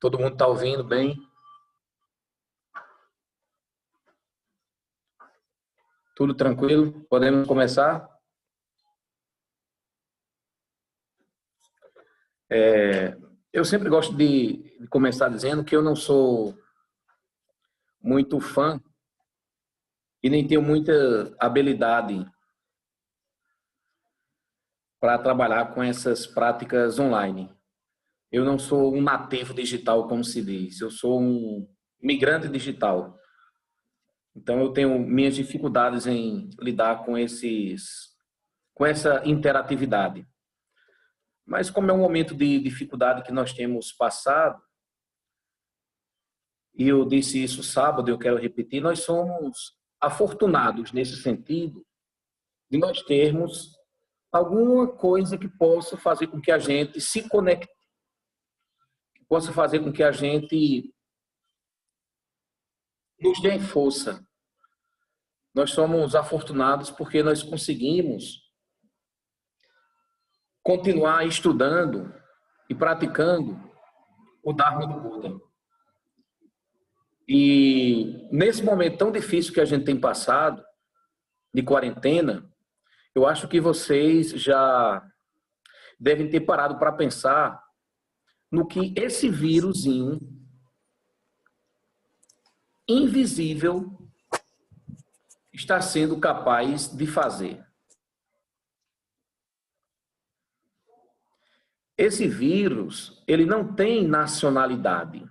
Todo mundo está ouvindo bem? Tudo tranquilo? Podemos começar? Eu sempre gosto de começar dizendo que eu não sou muito fã e nem tenho muita habilidade para trabalhar com essas práticas online. Eu não sou um nativo digital, como se diz. Eu sou um migrante digital. Então eu tenho minhas dificuldades em lidar com essa interatividade. Mas como é um momento de dificuldade que nós temos passado, e eu disse isso sábado, eu quero repetir, nós somos afortunados nesse sentido de nós termos alguma coisa que possa fazer com que a gente se conecte, que possa fazer com que a gente nos dê força. Nós somos afortunados porque nós conseguimos continuar estudando e praticando o Dharma do Buda. E nesse momento tão difícil que a gente tem passado, de quarentena, eu acho que vocês já devem ter parado para pensar no que esse vírusinho invisível está sendo capaz de fazer. Esse vírus, ele não tem nacionalidade.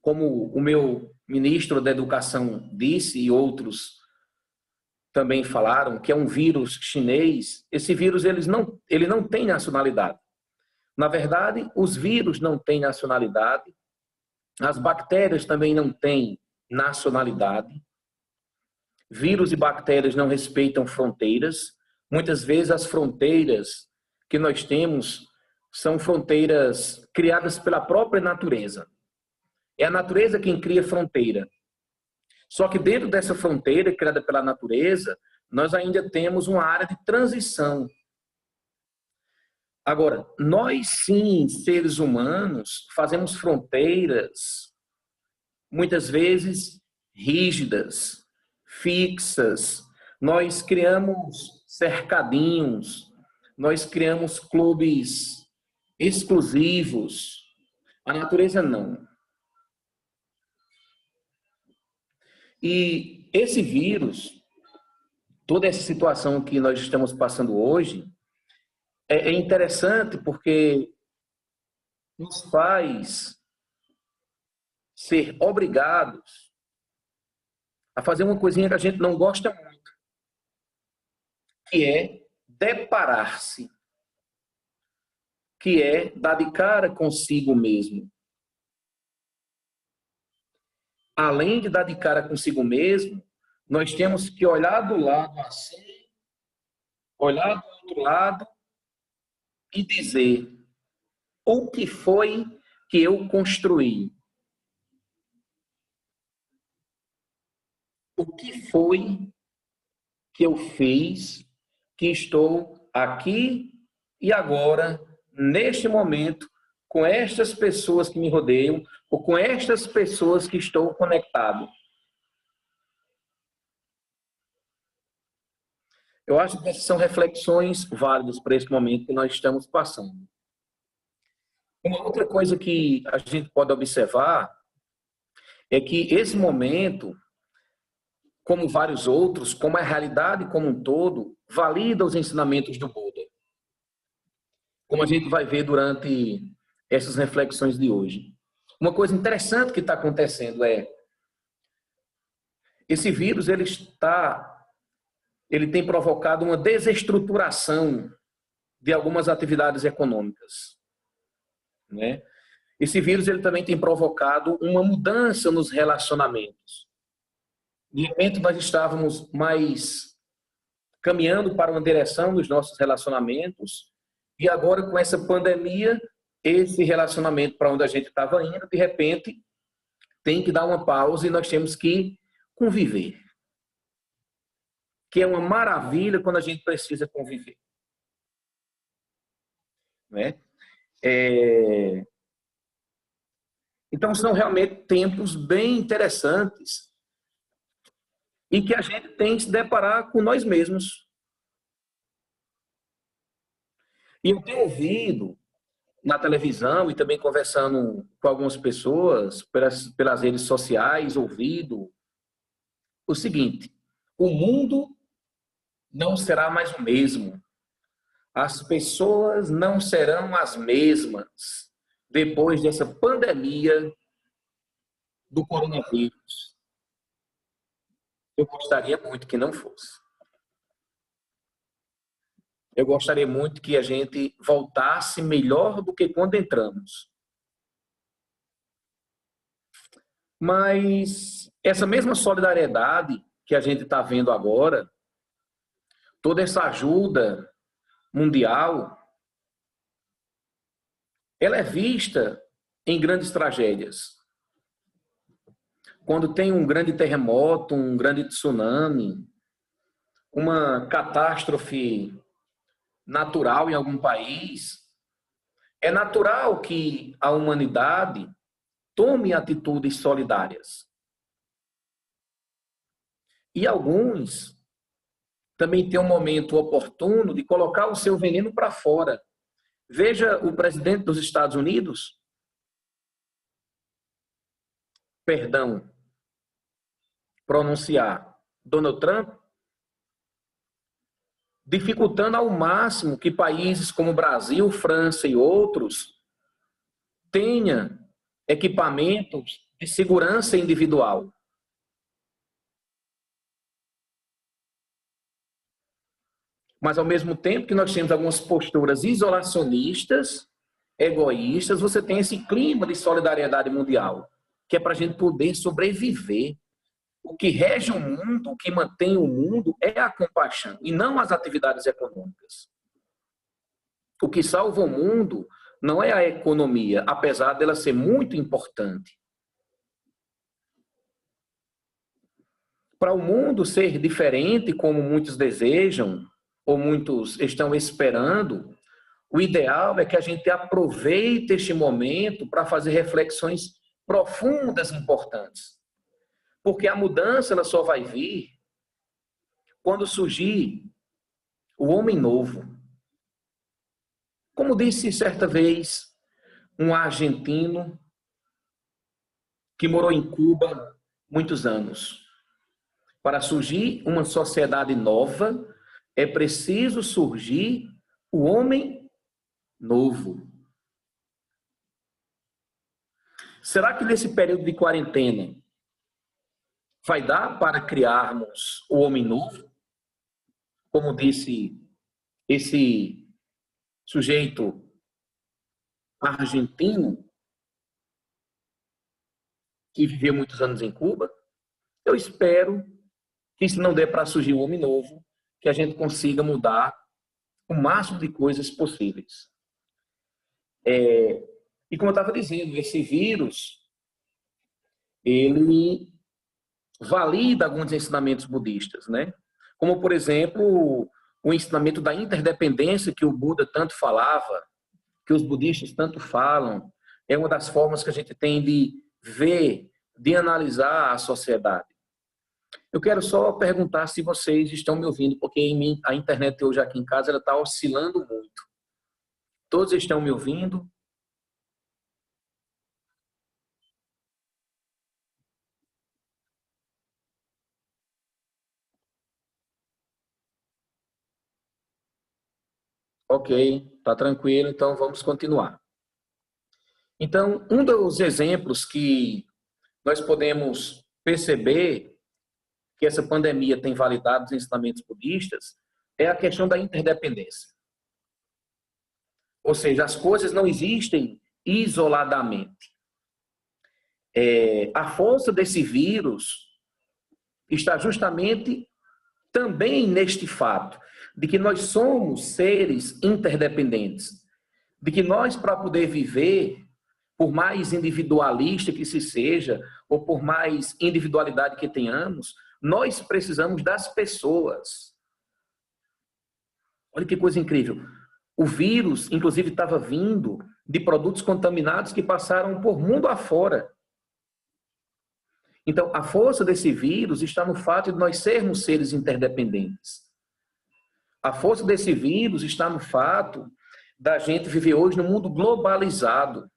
Como o meu ministro da Educação disse e outros também falaram, que é um vírus chinês, esse vírus ele não tem nacionalidade. Na verdade, os vírus não têm nacionalidade, as bactérias também não têm nacionalidade, vírus e bactérias não respeitam fronteiras, muitas vezes as fronteiras que nós temos são fronteiras criadas pela própria natureza. É a natureza quem cria fronteira. Só que dentro dessa fronteira criada pela natureza, nós ainda temos uma área de transição. Agora, nós sim, seres humanos, fazemos fronteiras, muitas vezes rígidas, fixas. Nós criamos cercadinhos, nós criamos clubes exclusivos. A natureza não. E esse vírus, toda essa situação que nós estamos passando hoje, é interessante porque nos faz ser obrigados a fazer uma coisinha que a gente não gosta muito, que é deparar-se, que é dar de cara consigo mesmo. Além de dar de cara consigo mesmo, nós temos que olhar do lado assim, olhar do outro lado e dizer: o que foi que eu construí? O que foi que eu fiz que estou aqui e agora, neste momento, com estas pessoas que me rodeiam, ou com estas pessoas que estou conectado? Eu acho que essas são reflexões válidas para esse momento que nós estamos passando. Uma outra coisa que a gente pode observar é que esse momento, como vários outros, como a realidade como um todo, valida os ensinamentos do Buda. Como a gente vai ver durante essas reflexões de hoje. Uma coisa interessante que está acontecendo é esse vírus ele tem provocado uma desestruturação de algumas atividades econômicas, né? Esse vírus ele também tem provocado uma mudança nos relacionamentos. De repente nós estávamos mais caminhando para uma direção nos nossos relacionamentos e agora com essa pandemia, esse relacionamento para onde a gente estava indo, de repente tem que dar uma pausa e nós temos que conviver. Que é uma maravilha quando a gente precisa conviver. Né? Então, são realmente tempos bem interessantes e que a gente tem que se deparar com nós mesmos. E eu tenho ouvido na televisão e também conversando com algumas pessoas pelas redes sociais, ouvido o seguinte: o mundo não será mais o mesmo. As pessoas não serão as mesmas depois dessa pandemia do coronavírus. Eu gostaria muito que não fosse. Eu gostaria muito que a gente voltasse melhor do que quando entramos. Mas essa mesma solidariedade que a gente está vendo agora, toda essa ajuda mundial, ela é vista em grandes tragédias. Quando tem um grande terremoto, um grande tsunami, uma catástrofe natural em algum país, é natural que a humanidade tome atitudes solidárias. E alguns também têm um momento oportuno de colocar o seu veneno para fora. Veja o presidente dos Estados Unidos, pronunciar Donald Trump, dificultando ao máximo que países como Brasil, França e outros tenham equipamentos de segurança individual. Mas, ao mesmo tempo que nós temos algumas posturas isolacionistas, egoístas, você tem esse clima de solidariedade mundial, que é para a gente poder sobreviver. O que rege o mundo, o que mantém o mundo é a compaixão, e não as atividades econômicas. O que salva o mundo não é a economia, apesar dela ser muito importante. Para o mundo ser diferente, como muitos desejam, ou muitos estão esperando, o ideal é que a gente aproveite este momento para fazer reflexões profundas e importantes. Porque a mudança ela só vai vir quando surgir o homem novo. Como disse certa vez um argentino que morou em Cuba muitos anos, para surgir uma sociedade nova, é preciso surgir o homem novo. Será que nesse período de quarentena vai dar para criarmos o homem novo? Como disse esse sujeito argentino que viveu muitos anos em Cuba. Eu espero que, se não der para surgir o homem novo, que a gente consiga mudar o máximo de coisas possíveis. E como eu estava dizendo, esse vírus, ele valida alguns ensinamentos budistas, né? Como, por exemplo, o ensinamento da interdependência que o Buda tanto falava, que os budistas tanto falam, é uma das formas que a gente tem de ver, de analisar a sociedade. Eu quero só perguntar se vocês estão me ouvindo, porque a internet hoje aqui em casa ela está oscilando muito. Todos estão me ouvindo? Ok, está tranquilo, então vamos continuar. Então, um dos exemplos que nós podemos perceber que essa pandemia tem validado os ensinamentos budistas é a questão da interdependência. Ou seja, as coisas não existem isoladamente. A força desse vírus está justamente também neste fato de que nós somos seres interdependentes, de que nós, para poder viver, por mais individualista que se seja, ou por mais individualidade que tenhamos, nós precisamos das pessoas. Olha que coisa incrível. O vírus, inclusive, estava vindo de produtos contaminados que passaram por mundo afora. Então, a força desse vírus está no fato de nós sermos seres interdependentes. A força desse vírus está no fato da gente viver hoje num mundo globalizado.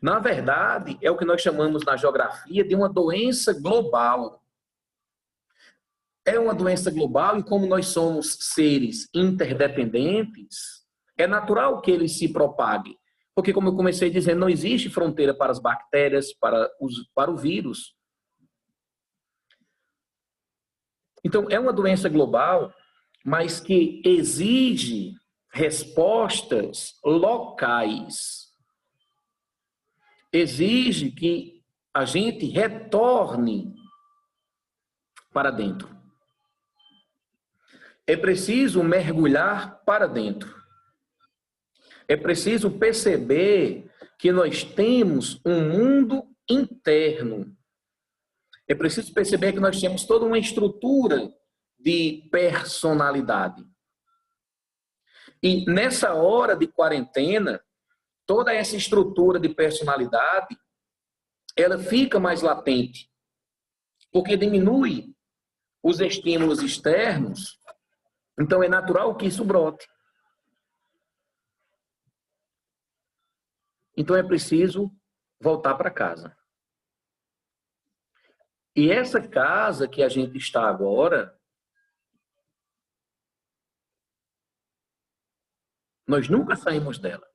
Na verdade, é o que nós chamamos na geografia de uma doença global. É uma doença global e como nós somos seres interdependentes, é natural que ele se propague. Porque, como eu comecei dizendo, não existe fronteira para as bactérias, para o vírus. Então, é uma doença global, mas que exige respostas locais. Exige que a gente retorne para dentro. É preciso mergulhar para dentro. É preciso perceber que nós temos um mundo interno. É preciso perceber que nós temos toda uma estrutura de personalidade. E nessa hora de quarentena, toda essa estrutura de personalidade, ela fica mais latente, porque diminui os estímulos externos, então é natural que isso brote. Então é preciso voltar para casa. E essa casa que a gente está agora, nós nunca saímos dela.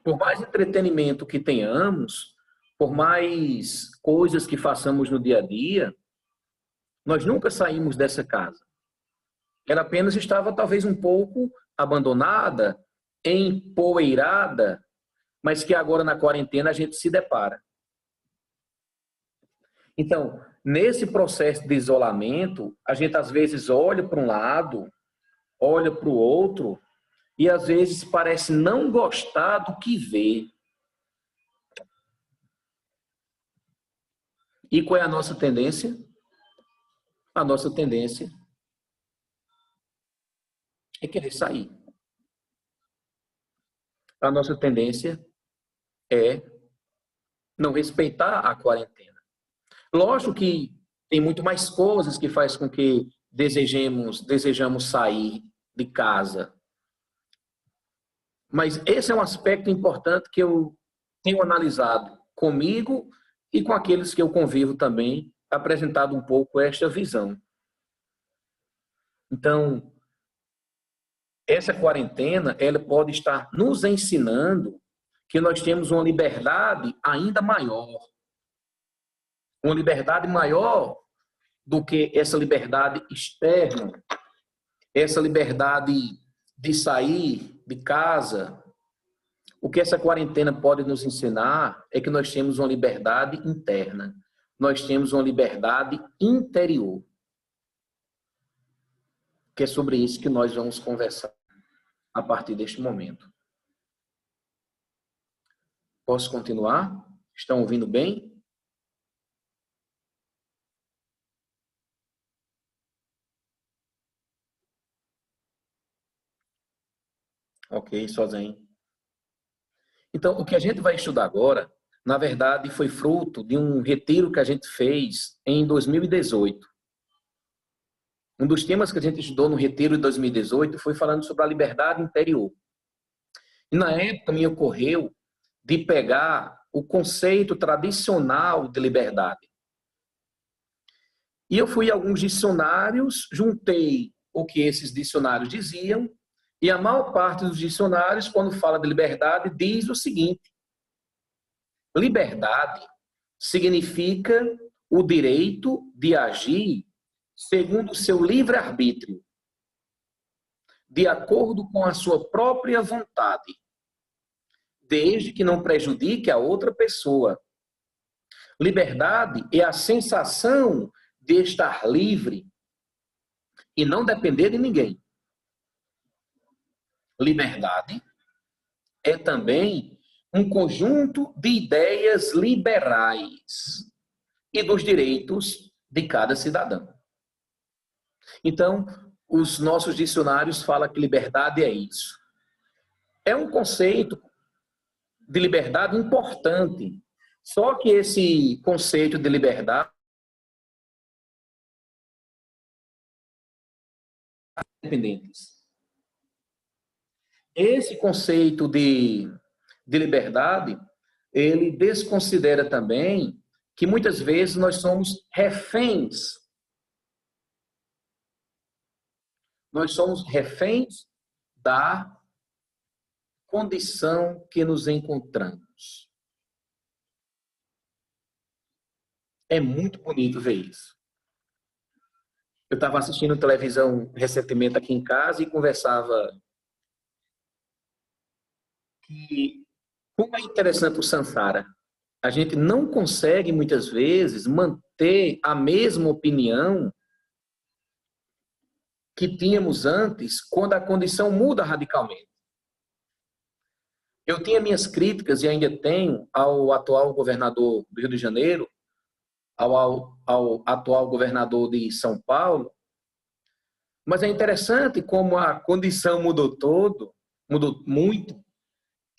Por mais entretenimento que tenhamos, por mais coisas que façamos no dia a dia, nós nunca saímos dessa casa. Ela apenas estava talvez um pouco abandonada, empoeirada, mas que agora na quarentena a gente se depara. Então, nesse processo de isolamento, a gente às vezes olha para um lado, olha para o outro, e às vezes parece não gostar do que vê. E qual é a nossa tendência? A nossa tendência é querer sair. A nossa tendência é não respeitar a quarentena. Lógico que tem muito mais coisas que faz com que desejamos sair de casa. Mas esse é um aspecto importante que eu tenho analisado comigo e com aqueles que eu convivo também, apresentado um pouco esta visão. Então, essa quarentena, ela pode estar nos ensinando que nós temos uma liberdade ainda maior. Uma liberdade maior do que essa liberdade externa, essa liberdade de sair de casa. O que essa quarentena pode nos ensinar é que nós temos uma liberdade interna, nós temos uma liberdade interior. Que é sobre isso que nós vamos conversar a partir deste momento. Posso continuar? Estão ouvindo bem? Ok, sozinho. Então, o que a gente vai estudar agora, na verdade, foi fruto de um retiro que a gente fez em 2018. Um dos temas que a gente estudou no retiro de 2018 foi falando sobre a liberdade interior. E na época me ocorreu de pegar o conceito tradicional de liberdade. E eu fui a alguns dicionários, juntei o que esses dicionários diziam, e a maior parte dos dicionários, quando fala de liberdade, diz o seguinte: liberdade significa o direito de agir segundo o seu livre-arbítrio, de acordo com a sua própria vontade, desde que não prejudique a outra pessoa. Liberdade é a sensação de estar livre e não depender de ninguém. Liberdade é também um conjunto de ideias liberais e dos direitos de cada cidadão. Então, os nossos dicionários falam que liberdade é isso. É um conceito de liberdade importante. Só que esse conceito de liberdade é independentes. Esse conceito de liberdade, ele desconsidera também que muitas vezes nós somos reféns. Nós somos reféns da condição que nos encontramos. É muito bonito ver isso. Eu estava assistindo televisão recentemente aqui em casa e conversava que como é interessante o Sansara. A gente não consegue, muitas vezes, manter a mesma opinião que tínhamos antes, quando a condição muda radicalmente. Eu tinha minhas críticas, e ainda tenho, ao atual governador do Rio de Janeiro, ao atual governador de São Paulo, mas é interessante como a condição mudou muito,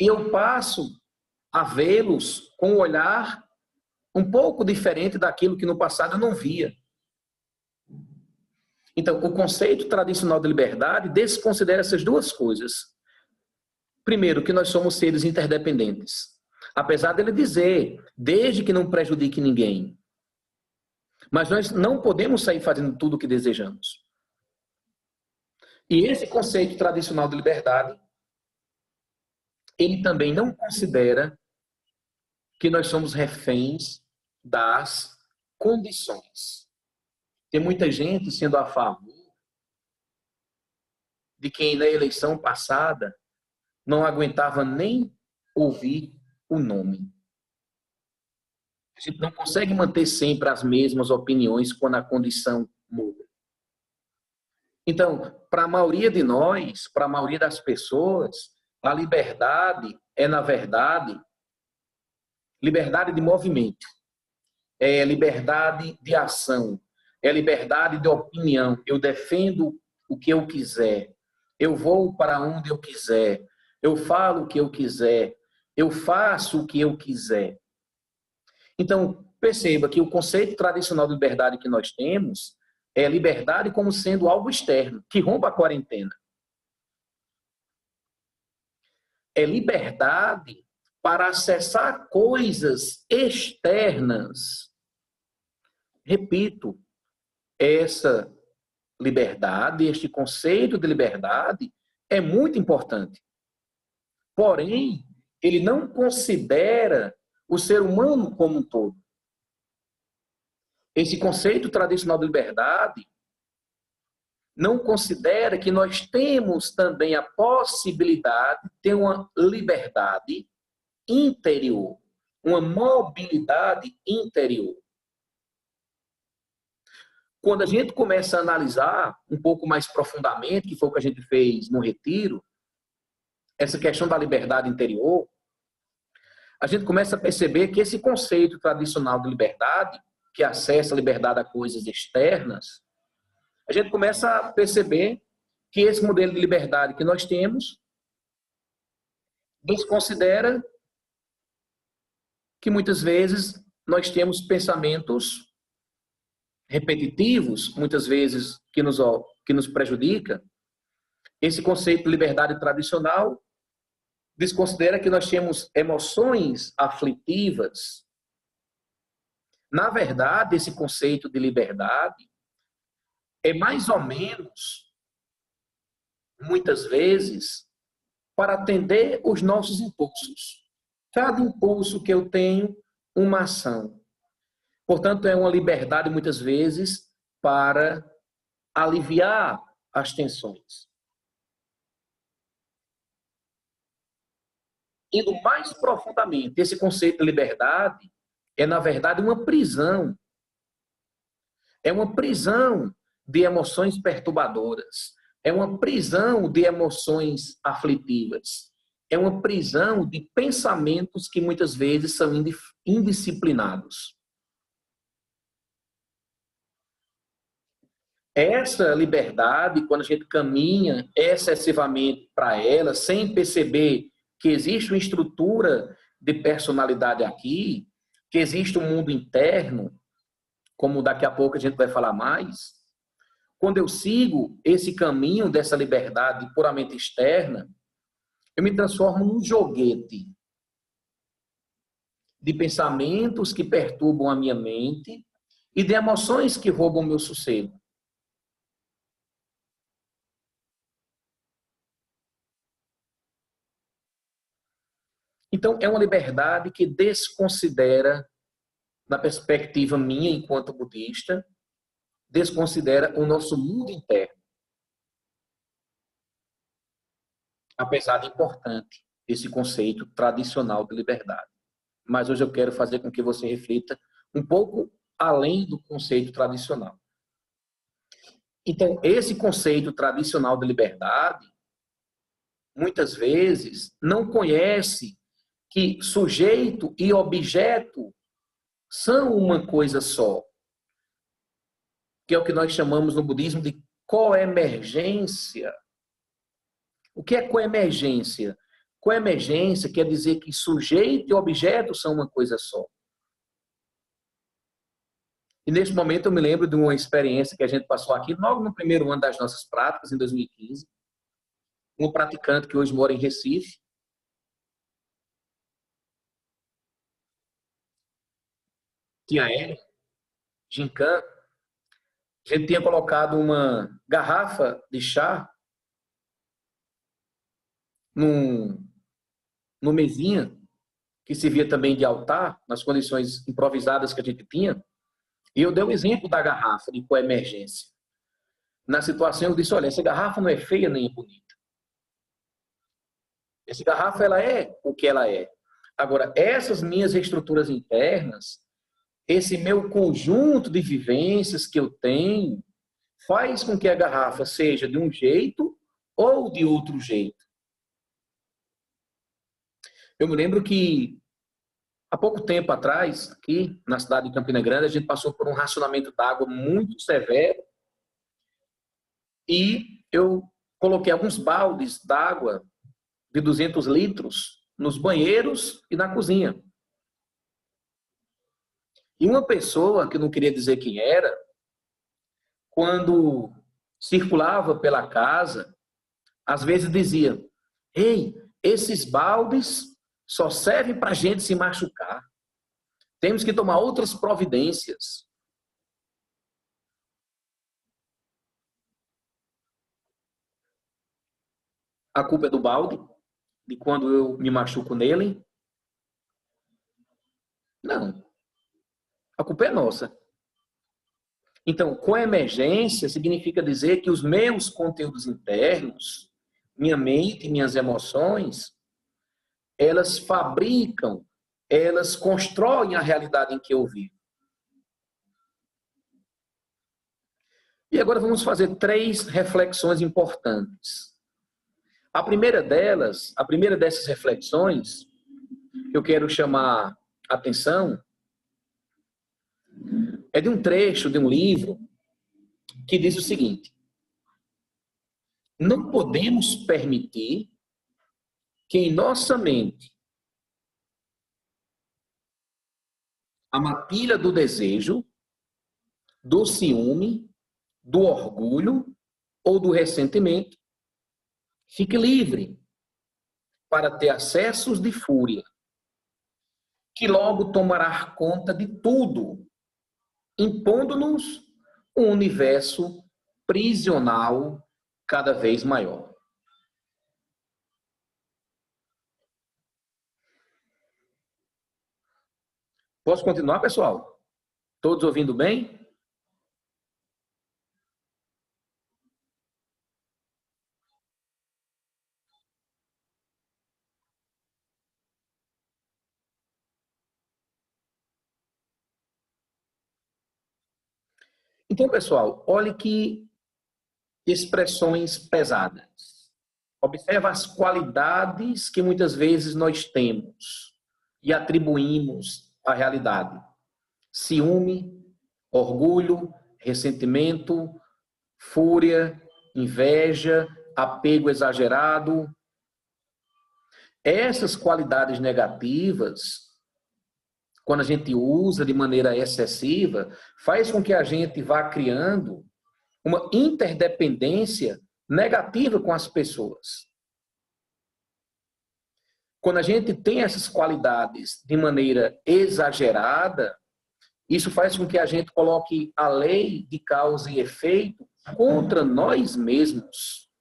e eu passo a vê-los com um olhar um pouco diferente daquilo que no passado eu não via. Então, o conceito tradicional de liberdade desconsidera essas duas coisas. Primeiro, que nós somos seres interdependentes. Apesar dele dizer, desde que não prejudique ninguém. Mas nós não podemos sair fazendo tudo o que desejamos. E esse conceito tradicional de liberdade, ele também não considera que nós somos reféns das condições. Tem muita gente sendo a favor de quem na eleição passada não aguentava nem ouvir o nome. A gente não consegue manter sempre as mesmas opiniões quando a condição muda. Então, para a maioria de nós, para a maioria das pessoas, a liberdade é, na verdade, liberdade de movimento, é liberdade de ação, é liberdade de opinião. Eu defendo o que eu quiser, eu vou para onde eu quiser, eu falo o que eu quiser, eu faço o que eu quiser. Então, perceba que o conceito tradicional de liberdade que nós temos é liberdade como sendo algo externo, que rompa a quarentena. É liberdade para acessar coisas externas. Repito, essa liberdade, este conceito de liberdade é muito importante. Porém, ele não considera o ser humano como um todo. Esse conceito tradicional de liberdade não considera que nós temos também a possibilidade de ter uma liberdade interior, uma mobilidade interior. Quando a gente começa a analisar um pouco mais profundamente, que foi o que a gente fez no retiro, essa questão da liberdade interior, a gente começa a perceber que esse conceito tradicional de liberdade, que acessa a liberdade a coisas externas, a gente começa a perceber que esse modelo de liberdade que nós temos desconsidera que muitas vezes nós temos pensamentos repetitivos, muitas vezes que nos prejudica. Esse conceito de liberdade tradicional desconsidera que nós temos emoções aflitivas. Na verdade, esse conceito de liberdade é mais ou menos, muitas vezes, para atender os nossos impulsos. Cada impulso que eu tenho, uma ação. Portanto, é uma liberdade, muitas vezes, para aliviar as tensões. Indo mais profundamente, esse conceito de liberdade é, na verdade, uma prisão. É uma prisão de emoções perturbadoras. É uma prisão de emoções aflitivas. É uma prisão de pensamentos que muitas vezes são indisciplinados. Essa liberdade, quando a gente caminha excessivamente para ela, sem perceber que existe uma estrutura de personalidade aqui, que existe um mundo interno, como daqui a pouco a gente vai falar mais, quando eu sigo esse caminho dessa liberdade puramente externa, eu me transformo num joguete de pensamentos que perturbam a minha mente e de emoções que roubam meu sossego. Então, é uma liberdade que desconsidera, na perspectiva minha enquanto budista, desconsidera o nosso mundo interno, apesar de importante esse conceito tradicional de liberdade. Mas hoje eu quero fazer com que você reflita um pouco além do conceito tradicional. Então, esse conceito tradicional de liberdade, muitas vezes, não conhece que sujeito e objeto são uma coisa só, que é o que nós chamamos no budismo de coemergência. O que é coemergência? Coemergência quer dizer que sujeito e objeto são uma coisa só. E neste momento eu me lembro de uma experiência que a gente passou aqui, logo no primeiro ano das nossas práticas, em 2015. Um praticante que hoje mora em Recife, Tia L, Gincana, a gente tinha colocado uma garrafa de chá num, numa mesinha, que servia também de altar, nas condições improvisadas que a gente tinha, e eu dei o exemplo da garrafa de coemergência. Na situação eu disse, olha, essa garrafa não é feia nem é bonita. Essa garrafa, ela é o que ela é. Agora, essas minhas estruturas internas, esse meu conjunto de vivências que eu tenho, faz com que a garrafa seja de um jeito ou de outro jeito. Eu me lembro que há pouco tempo atrás, aqui na cidade de Campina Grande, a gente passou por um racionamento d'água muito severo e eu coloquei alguns baldes d'água de 200 litros nos banheiros e na cozinha. E uma pessoa, que não queria dizer quem era, quando circulava pela casa, às vezes dizia, ei, esses baldes só servem para a gente se machucar. Temos que tomar outras providências. A culpa é do balde, de quando eu me machuco nele? Não. A culpa é nossa. Então, coemergência significa dizer que os meus conteúdos internos, minha mente, minhas emoções, elas fabricam, elas constroem a realidade em que eu vivo. E agora vamos fazer 3 reflexões importantes. A primeira delas, a primeira dessas reflexões, eu quero chamar a atenção, é de um trecho de um livro que diz o seguinte: não podemos permitir que em nossa mente a matilha do desejo, do ciúme, do orgulho ou do ressentimento fique livre para ter acessos de fúria, que logo tomará conta de tudo, impondo-nos um universo prisional cada vez maior. Posso continuar, pessoal? Todos ouvindo bem? Então, pessoal, olhe que expressões pesadas. Observa as qualidades que muitas vezes nós temos e atribuímos à realidade. Ciúme, orgulho, ressentimento, fúria, inveja, apego exagerado. Essas qualidades negativas, quando a gente usa de maneira excessiva, faz com que a gente vá criando uma interdependência negativa com as pessoas. Quando a gente tem essas qualidades de maneira exagerada, isso faz com que a gente coloque a lei de causa e efeito contra nós mesmos.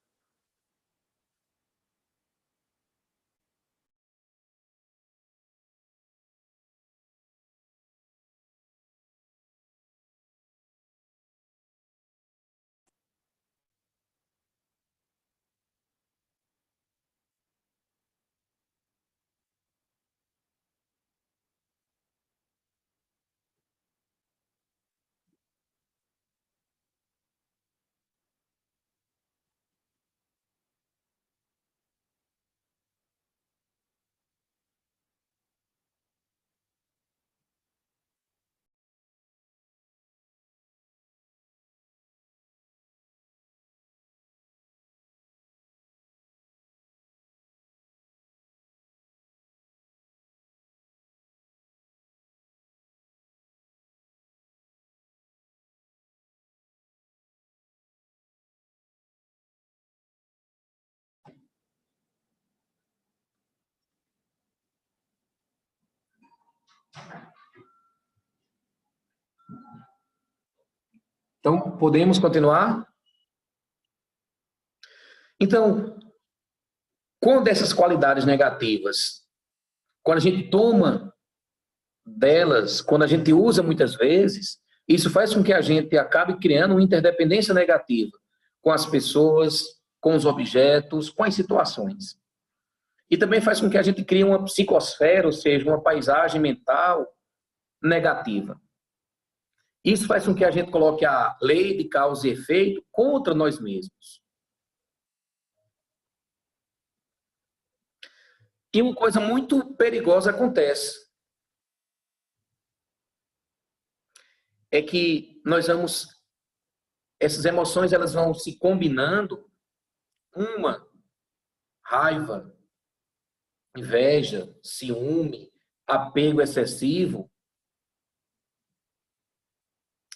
Então, podemos continuar? Então, quando essas qualidades negativas, quando a gente toma delas, quando a gente usa muitas vezes, isso faz com que a gente acabe criando uma interdependência negativa com as pessoas, com os objetos, com as situações. E também faz com que a gente crie uma psicosfera, ou seja, uma paisagem mental negativa. Isso faz com que a gente coloque a lei de causa e efeito contra nós mesmos. E uma coisa muito perigosa acontece. É que essas emoções elas vão se combinando, uma, raiva, inveja, ciúme, apego excessivo.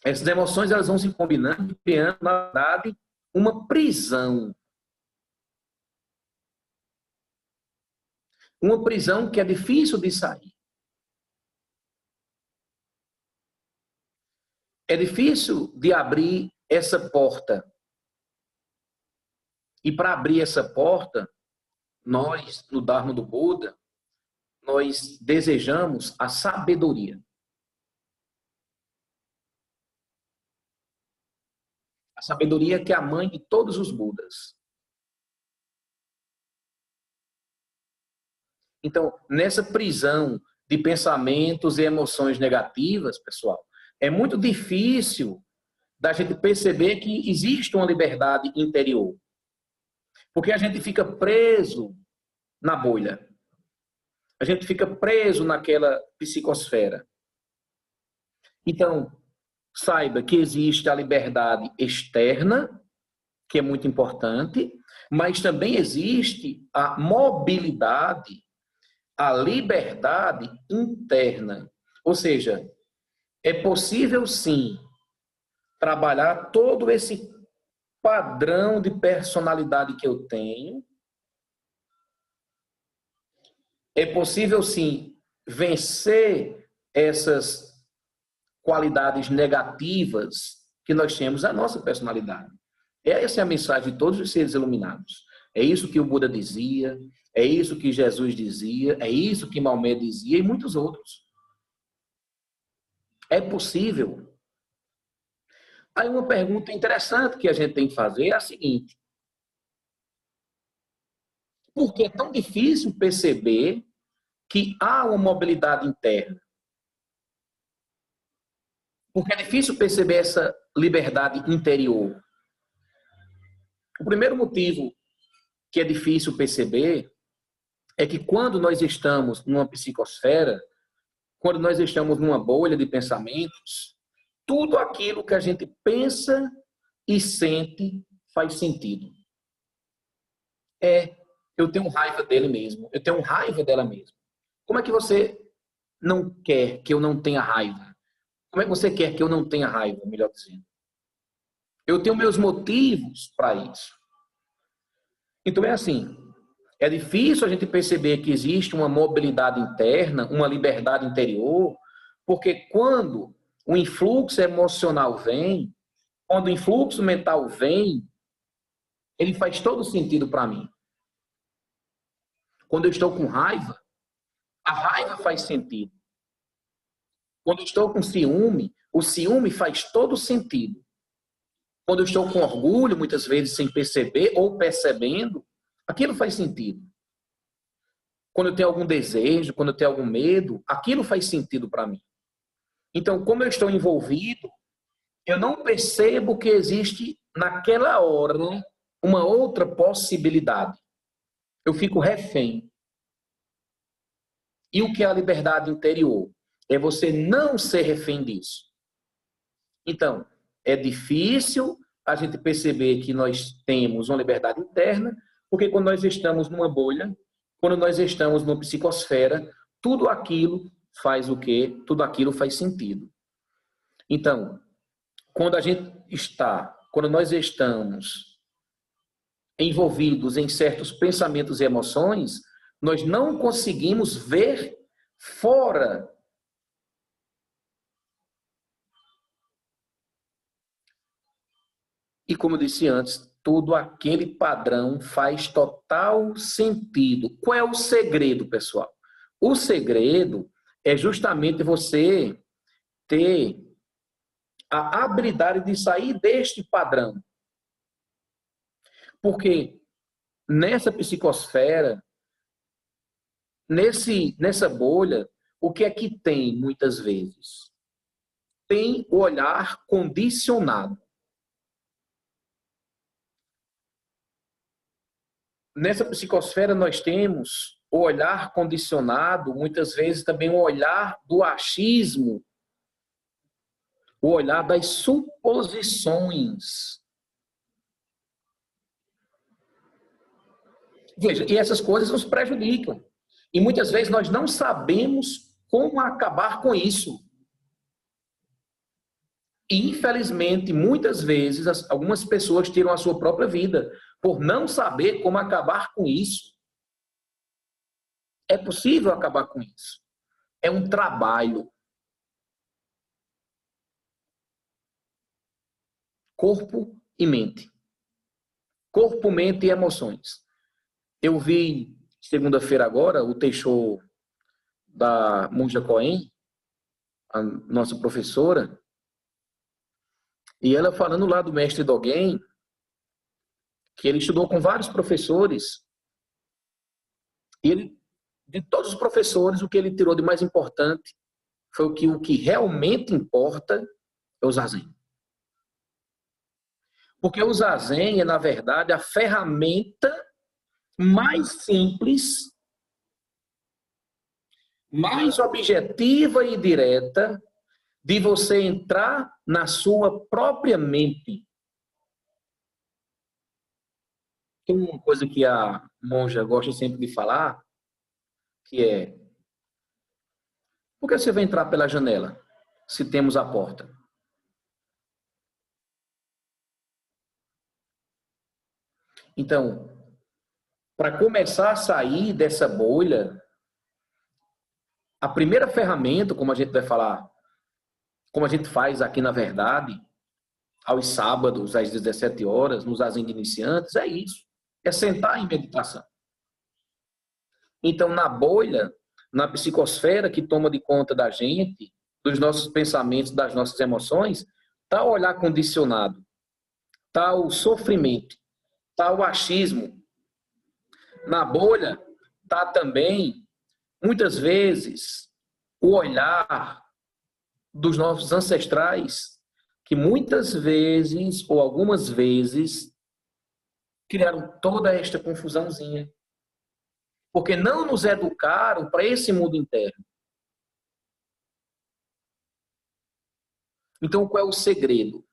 Essas emoções elas vão se combinando, criando, na verdade, uma prisão. Uma prisão que é difícil de sair. É difícil de abrir essa porta. E para abrir essa porta, nós, no Dharma do Buda, nós desejamos a sabedoria. A sabedoria que é a mãe de todos os Budas. Então, nessa prisão de pensamentos e emoções negativas, pessoal, é muito difícil da gente perceber que existe uma liberdade interior. Porque a gente fica preso na bolha. A gente fica preso naquela psicosfera. Então, saiba que existe a liberdade externa, que é muito importante, mas também existe a mobilidade, a liberdade interna. Ou seja, é possível sim trabalhar todo esse padrão de personalidade que eu tenho. É possível sim vencer essas qualidades negativas que nós temos na nossa personalidade. Essa é a mensagem de todos os seres iluminados. É isso que o Buda dizia, é isso que Jesus dizia, é isso que Maomé dizia e muitos outros. É possível. Aí uma pergunta interessante que a gente tem que fazer é a seguinte: por que é tão difícil perceber que há uma mobilidade interna? Porque é difícil perceber essa liberdade interior. O primeiro motivo que é difícil perceber é que quando nós estamos numa psicosfera, quando nós estamos numa bolha de pensamentos, tudo aquilo que a gente pensa e sente faz sentido. Eu tenho raiva dele mesmo, eu tenho raiva dela mesmo. Como é que você não quer que eu não tenha raiva? Como é que você quer que eu não tenha raiva, melhor dizendo? Eu tenho meus motivos para isso. Então é assim, é difícil a gente perceber que existe uma mobilidade interna, uma liberdade interior, porque quando o influxo emocional vem, quando o influxo mental vem, ele faz todo sentido para mim. Quando eu estou com raiva, a raiva faz sentido. Quando eu estou com ciúme, o ciúme faz todo sentido. Quando eu estou com orgulho, muitas vezes sem perceber ou percebendo, aquilo faz sentido. Quando eu tenho algum desejo, quando eu tenho algum medo, aquilo faz sentido para mim. Então, como eu estou envolvido, eu não percebo que existe naquela hora uma outra possibilidade. Eu fico refém. E o que é a liberdade interior? É você não ser refém disso. Então, é difícil a gente perceber que nós temos uma liberdade interna, porque quando nós estamos numa bolha, quando nós estamos numa psicosfera, tudo aquilo faz o quê? Tudo aquilo faz sentido. Então, quando nós estamos envolvidos em certos pensamentos e emoções, nós não conseguimos ver fora. E como eu disse antes, todo aquele padrão faz total sentido. Qual é o segredo, pessoal? O segredo é justamente você ter a habilidade de sair deste padrão. Porque nessa psicosfera, nessa bolha, o que é que tem muitas vezes? Tem o olhar condicionado. Nessa psicosfera nós temos o olhar condicionado, muitas vezes também o olhar do achismo, o olhar das suposições. Veja, e essas coisas nos prejudicam. E muitas vezes nós não sabemos como acabar com isso. E, infelizmente, muitas vezes, algumas pessoas tiram a sua própria vida por não saber como acabar com isso. É possível acabar com isso. É um trabalho. Corpo e mente. Corpo, mente e emoções. Eu vi, segunda-feira agora, o Teixeira da Monja Coen, a nossa professora, e ela falando lá do mestre Dogen, que ele estudou com vários professores, e ele, de todos os professores, o que ele tirou de mais importante foi o que realmente importa é o Zazen. Porque o Zazen é, na verdade, a ferramenta mais simples, mais objetiva e direta de você entrar na sua própria mente. Tem uma coisa que a monja gosta sempre de falar, que é: por que você vai entrar pela janela, se temos a porta? Então, para começar a sair dessa bolha, a primeira ferramenta, como a gente vai falar, como a gente faz aqui na verdade, aos sábados, às 17 horas, nos Zazen de Iniciantes, é isso. É sentar em meditação. Então, na bolha, na psicosfera que toma de conta da gente, dos nossos pensamentos, das nossas emoções, está o olhar condicionado, está o sofrimento, está o achismo. Na bolha está também, muitas vezes, o olhar dos nossos ancestrais, que muitas vezes, ou algumas vezes, criaram toda esta confusãozinha. Porque não nos educaram para esse mundo interno. Então, qual é o segredo?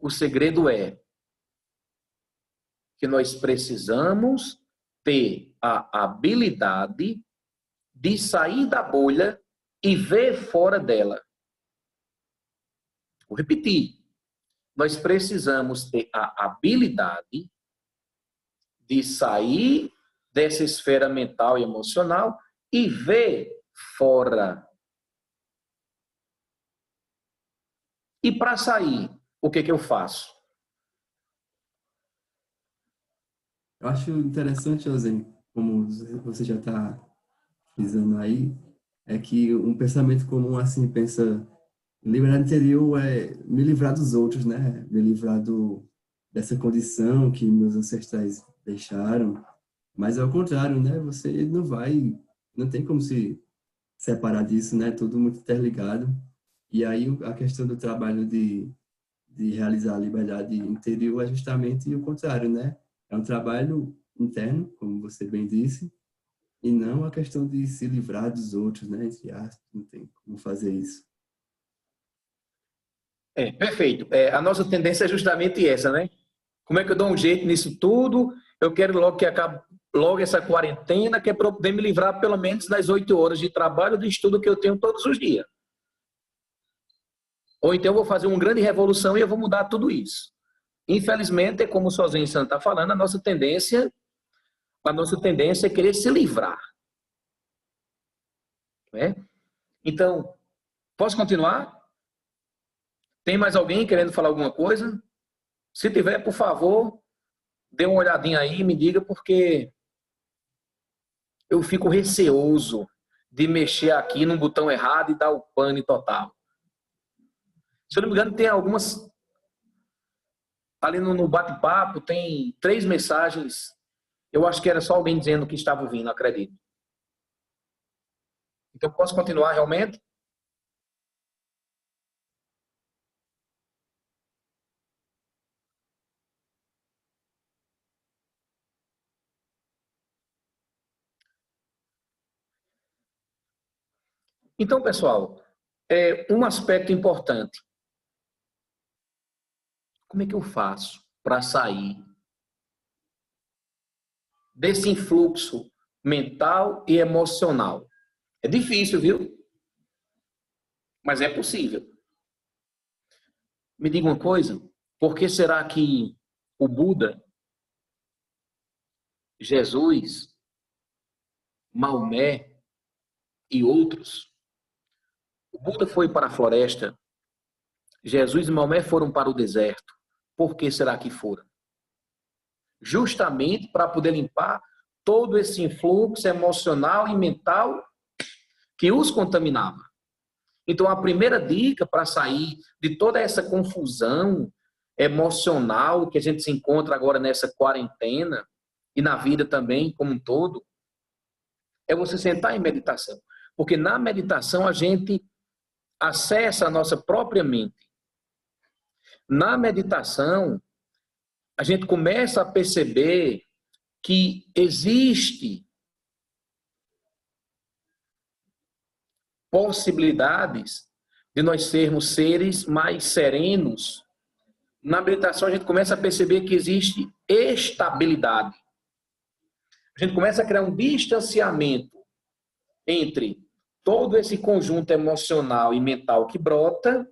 O segredo é que nós precisamos ter a habilidade de sair da bolha e ver fora dela. Vou repetir. Nós precisamos ter a habilidade de sair dessa esfera mental e emocional e ver fora. E para sair, o que eu faço? Eu acho interessante, José, como você já está frisando aí, é que um pensamento comum assim pensa, liberar interior é me livrar dos outros, né? Me livrar dessa condição que meus ancestrais deixaram. Mas é o contrário, né? Você não tem como se separar disso, né? Tudo muito interligado. E aí a questão do trabalho de realizar a liberdade interior é justamente o contrário, né? É um trabalho interno, como você bem disse, e não a questão de se livrar dos outros, né? Entre aspas, não tem como fazer isso. Perfeito. A nossa tendência é justamente essa, né? Como é que eu dou um jeito nisso tudo? Eu quero logo que acabe logo essa quarentena, que é para eu poder me livrar pelo menos das 8 horas de trabalho, de estudo que eu tenho todos os dias. Ou então eu vou fazer uma grande revolução e eu vou mudar tudo isso. Infelizmente, é como o Sozinho Santo está falando, a nossa tendência é querer se livrar. Né? Então, posso continuar? Tem mais alguém querendo falar alguma coisa? Se tiver, por favor, dê uma olhadinha aí e me diga, porque eu fico receoso de mexer aqui no botão errado e dar o pane total. Se eu não me engano, tem algumas... Ali no bate-papo, tem 3 mensagens. Eu acho que era só alguém dizendo que estava ouvindo, acredito. Então, posso continuar realmente? Então, pessoal, um aspecto importante. Como é que eu faço para sair desse influxo mental e emocional? É difícil, viu? Mas é possível. Me diga uma coisa, por que será que o Buda, Jesus, Maomé e outros, o Buda foi para a floresta, Jesus e Maomé foram para o deserto. Por que será que foram? Justamente para poder limpar todo esse influxo emocional e mental que os contaminava. Então, a primeira dica para sair de toda essa confusão emocional que a gente se encontra agora nessa quarentena e na vida também como um todo, é você sentar em meditação. Porque na meditação a gente acessa a nossa própria mente. Na meditação, a gente começa a perceber que existe possibilidades de nós sermos seres mais serenos. Na meditação, a gente começa a perceber que existe estabilidade. A gente começa a criar um distanciamento entre todo esse conjunto emocional e mental que brota.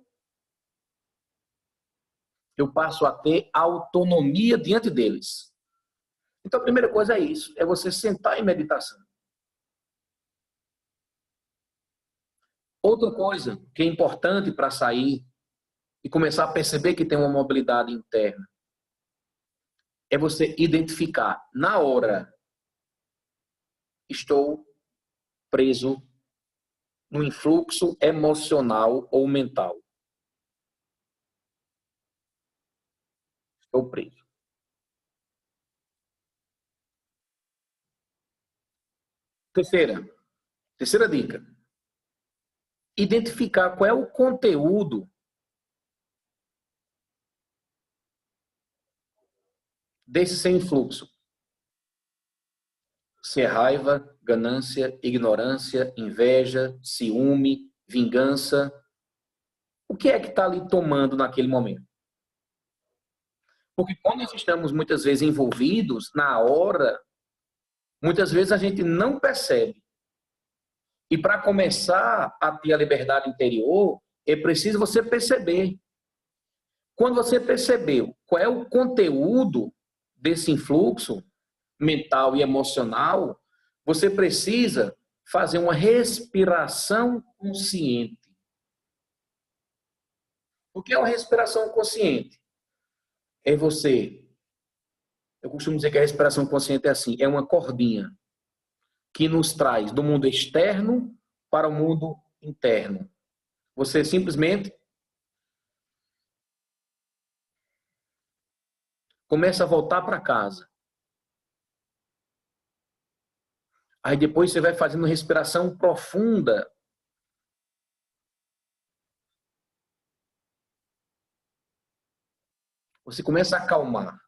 Eu passo a ter autonomia diante deles. Então, a primeira coisa é isso, é você sentar em meditação. Outra coisa que é importante para sair e começar a perceber que tem uma mobilidade interna é você identificar na hora: estou preso no influxo emocional ou mental. Estou preso. Terceira dica. Identificar qual é o conteúdo desse seu influxo. Se é raiva, ganância, ignorância, inveja, ciúme, vingança. O que é que está ali tomando naquele momento? Porque quando nós estamos muitas vezes envolvidos na hora, muitas vezes a gente não percebe. E para começar a ter a liberdade interior, é preciso você perceber. Quando você percebeu qual é o conteúdo desse influxo mental e emocional, você precisa fazer uma respiração consciente. O que é uma respiração consciente? É você... Eu costumo dizer que a respiração consciente é assim, é uma cordinha que nos traz do mundo externo para o mundo interno. Você simplesmente começa a voltar para casa. Aí depois você vai fazendo respiração profunda. Você começa a acalmar.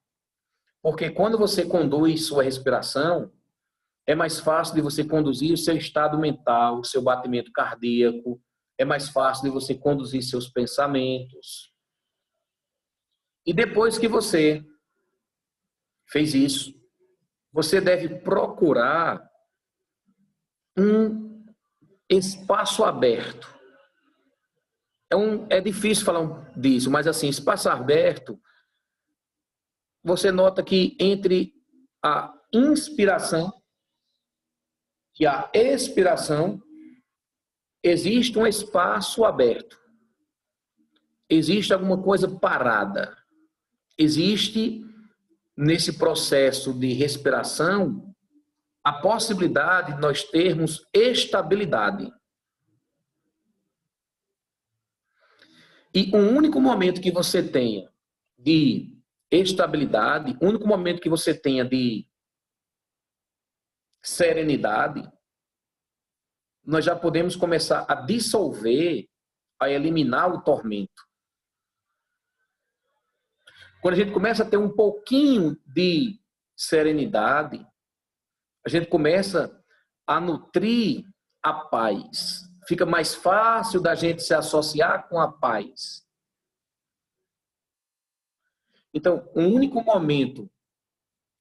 Porque quando você conduz sua respiração, é mais fácil de você conduzir o seu estado mental, o seu batimento cardíaco, é mais fácil de você conduzir seus pensamentos. E depois que você fez isso, você deve procurar um espaço aberto. É difícil falar disso, mas assim, espaço aberto, você nota que entre a inspiração e a expiração, existe um espaço aberto. Existe alguma coisa parada. Existe, nesse processo de respiração, a possibilidade de nós termos estabilidade. E o único momento que você tenha de estabilidade, o único momento que você tenha de serenidade, nós já podemos começar a dissolver, a eliminar o tormento. Quando a gente começa a ter um pouquinho de serenidade, a gente começa a nutrir a paz. Fica mais fácil da gente se associar com a paz. Então, o único momento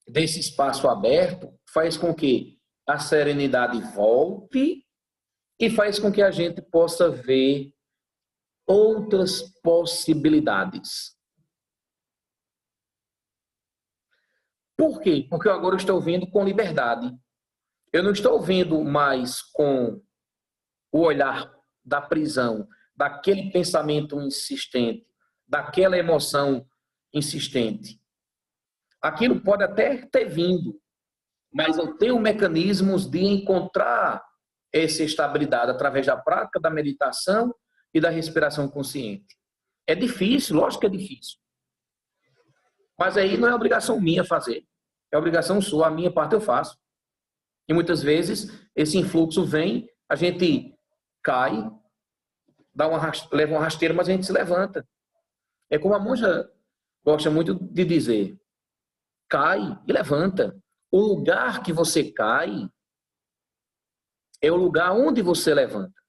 desse espaço aberto faz com que a serenidade volte e faz com que a gente possa ver outras possibilidades. Por quê? Porque eu agora estou vendo com liberdade. Eu não estou vendo mais com o olhar da prisão, daquele pensamento insistente, daquela emoção insistente. Aquilo pode até ter vindo, mas eu tenho mecanismos de encontrar essa estabilidade através da prática da meditação e da respiração consciente. É difícil, lógico que é difícil. Mas aí não é obrigação minha fazer. É obrigação sua, a minha parte eu faço. E muitas vezes esse influxo vem, a gente cai, leva uma rasteira, mas a gente se levanta. É como a monja gosta muito de dizer, cai e levanta. O lugar que você cai é o lugar onde você levanta.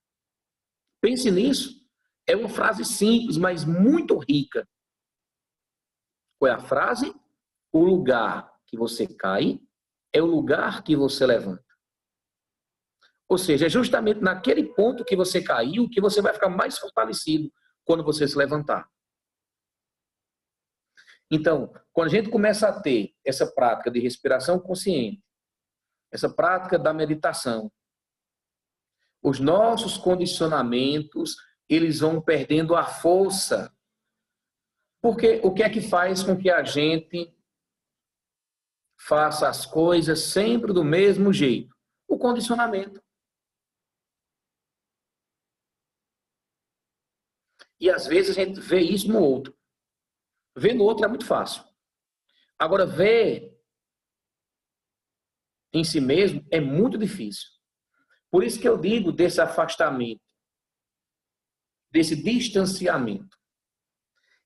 Pense nisso. É uma frase simples, mas muito rica. Qual é a frase? O lugar que você cai é o lugar que você levanta. Ou seja, é justamente naquele ponto que você caiu que você vai ficar mais fortalecido quando você se levantar. Então, quando a gente começa a ter essa prática de respiração consciente, essa prática da meditação, os nossos condicionamentos, eles vão perdendo a força. Porque o que é que faz com que a gente faça as coisas sempre do mesmo jeito? O condicionamento. E às vezes a gente vê isso no outro. Ver no outro é muito fácil. Agora, ver em si mesmo é muito difícil. Por isso que eu digo desse afastamento, desse distanciamento.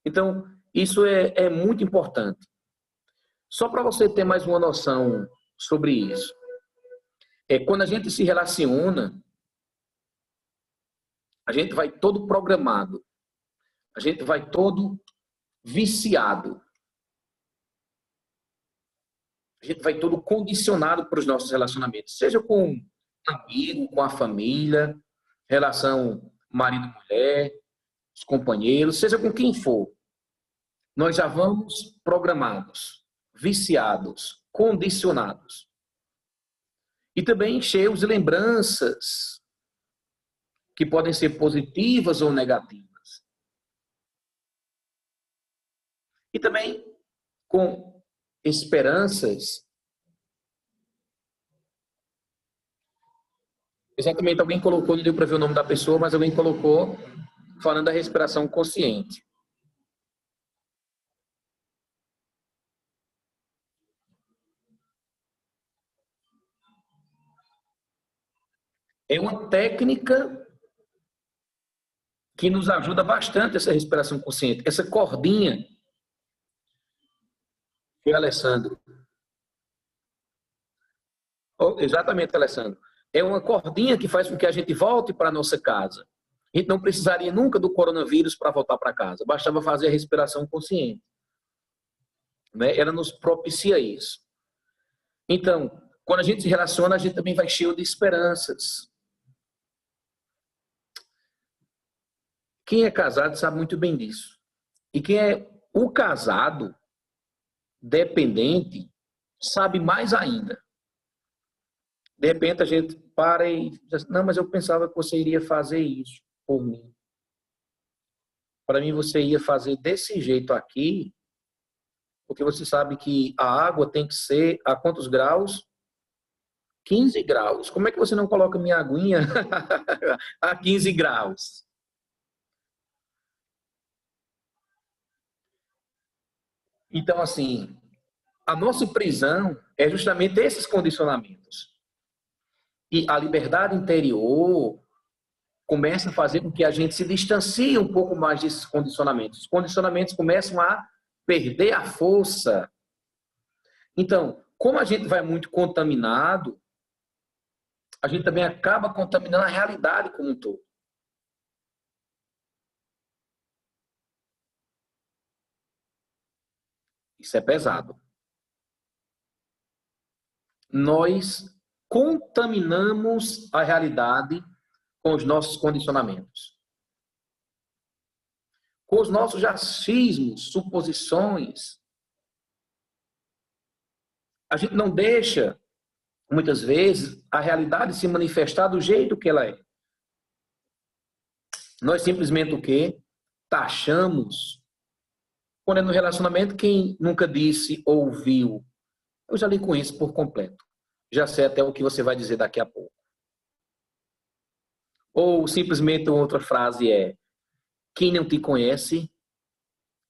Então, isso é muito importante. Só para você ter mais uma noção sobre isso. Quando a gente se relaciona, a gente vai todo programado. A gente vai todo viciado. A gente vai todo condicionado para os nossos relacionamentos, seja com um amigo, com a família, relação marido-mulher, os companheiros, seja com quem for. Nós já vamos programados, viciados, condicionados. E também cheios de lembranças que podem ser positivas ou negativas. E também com esperanças. Exatamente, alguém colocou, não deu para ver o nome da pessoa, mas alguém colocou falando da respiração consciente. É uma técnica que nos ajuda bastante essa respiração consciente. Essa cordinha, foi Alessandro. Oh, exatamente, Alessandro. É uma cordinha que faz com que a gente volte para a nossa casa. A gente não precisaria nunca do coronavírus para voltar para casa. Bastava fazer a respiração consciente. Né? Ela nos propicia isso. Então, quando a gente se relaciona, a gente também vai cheio de esperanças. Quem é casado sabe muito bem disso. E quem é o casado, dependente, sabe mais ainda. De repente a gente para e diz, não, mas eu pensava que você iria fazer isso por mim. Para mim você ia fazer desse jeito aqui, porque você sabe que a água tem que ser a quantos graus? 15 graus. Como é que você não coloca minha aguinha a 15 graus? Então, assim, a nossa prisão é justamente esses condicionamentos. E a liberdade interior começa a fazer com que a gente se distancie um pouco mais desses condicionamentos. Os condicionamentos começam a perder a força. Então, como a gente vai muito contaminado, a gente também acaba contaminando a realidade como um todo. Isso é pesado. Nós contaminamos a realidade com os nossos condicionamentos. Com os nossos achismos, suposições. A gente não deixa, muitas vezes, a realidade se manifestar do jeito que ela é. Nós simplesmente o quê? Taxamos. Quando é no relacionamento, quem nunca disse ou viu? Eu já li com isso por completo. Já sei até o que você vai dizer daqui a pouco. Ou simplesmente outra frase é: quem não te conhece,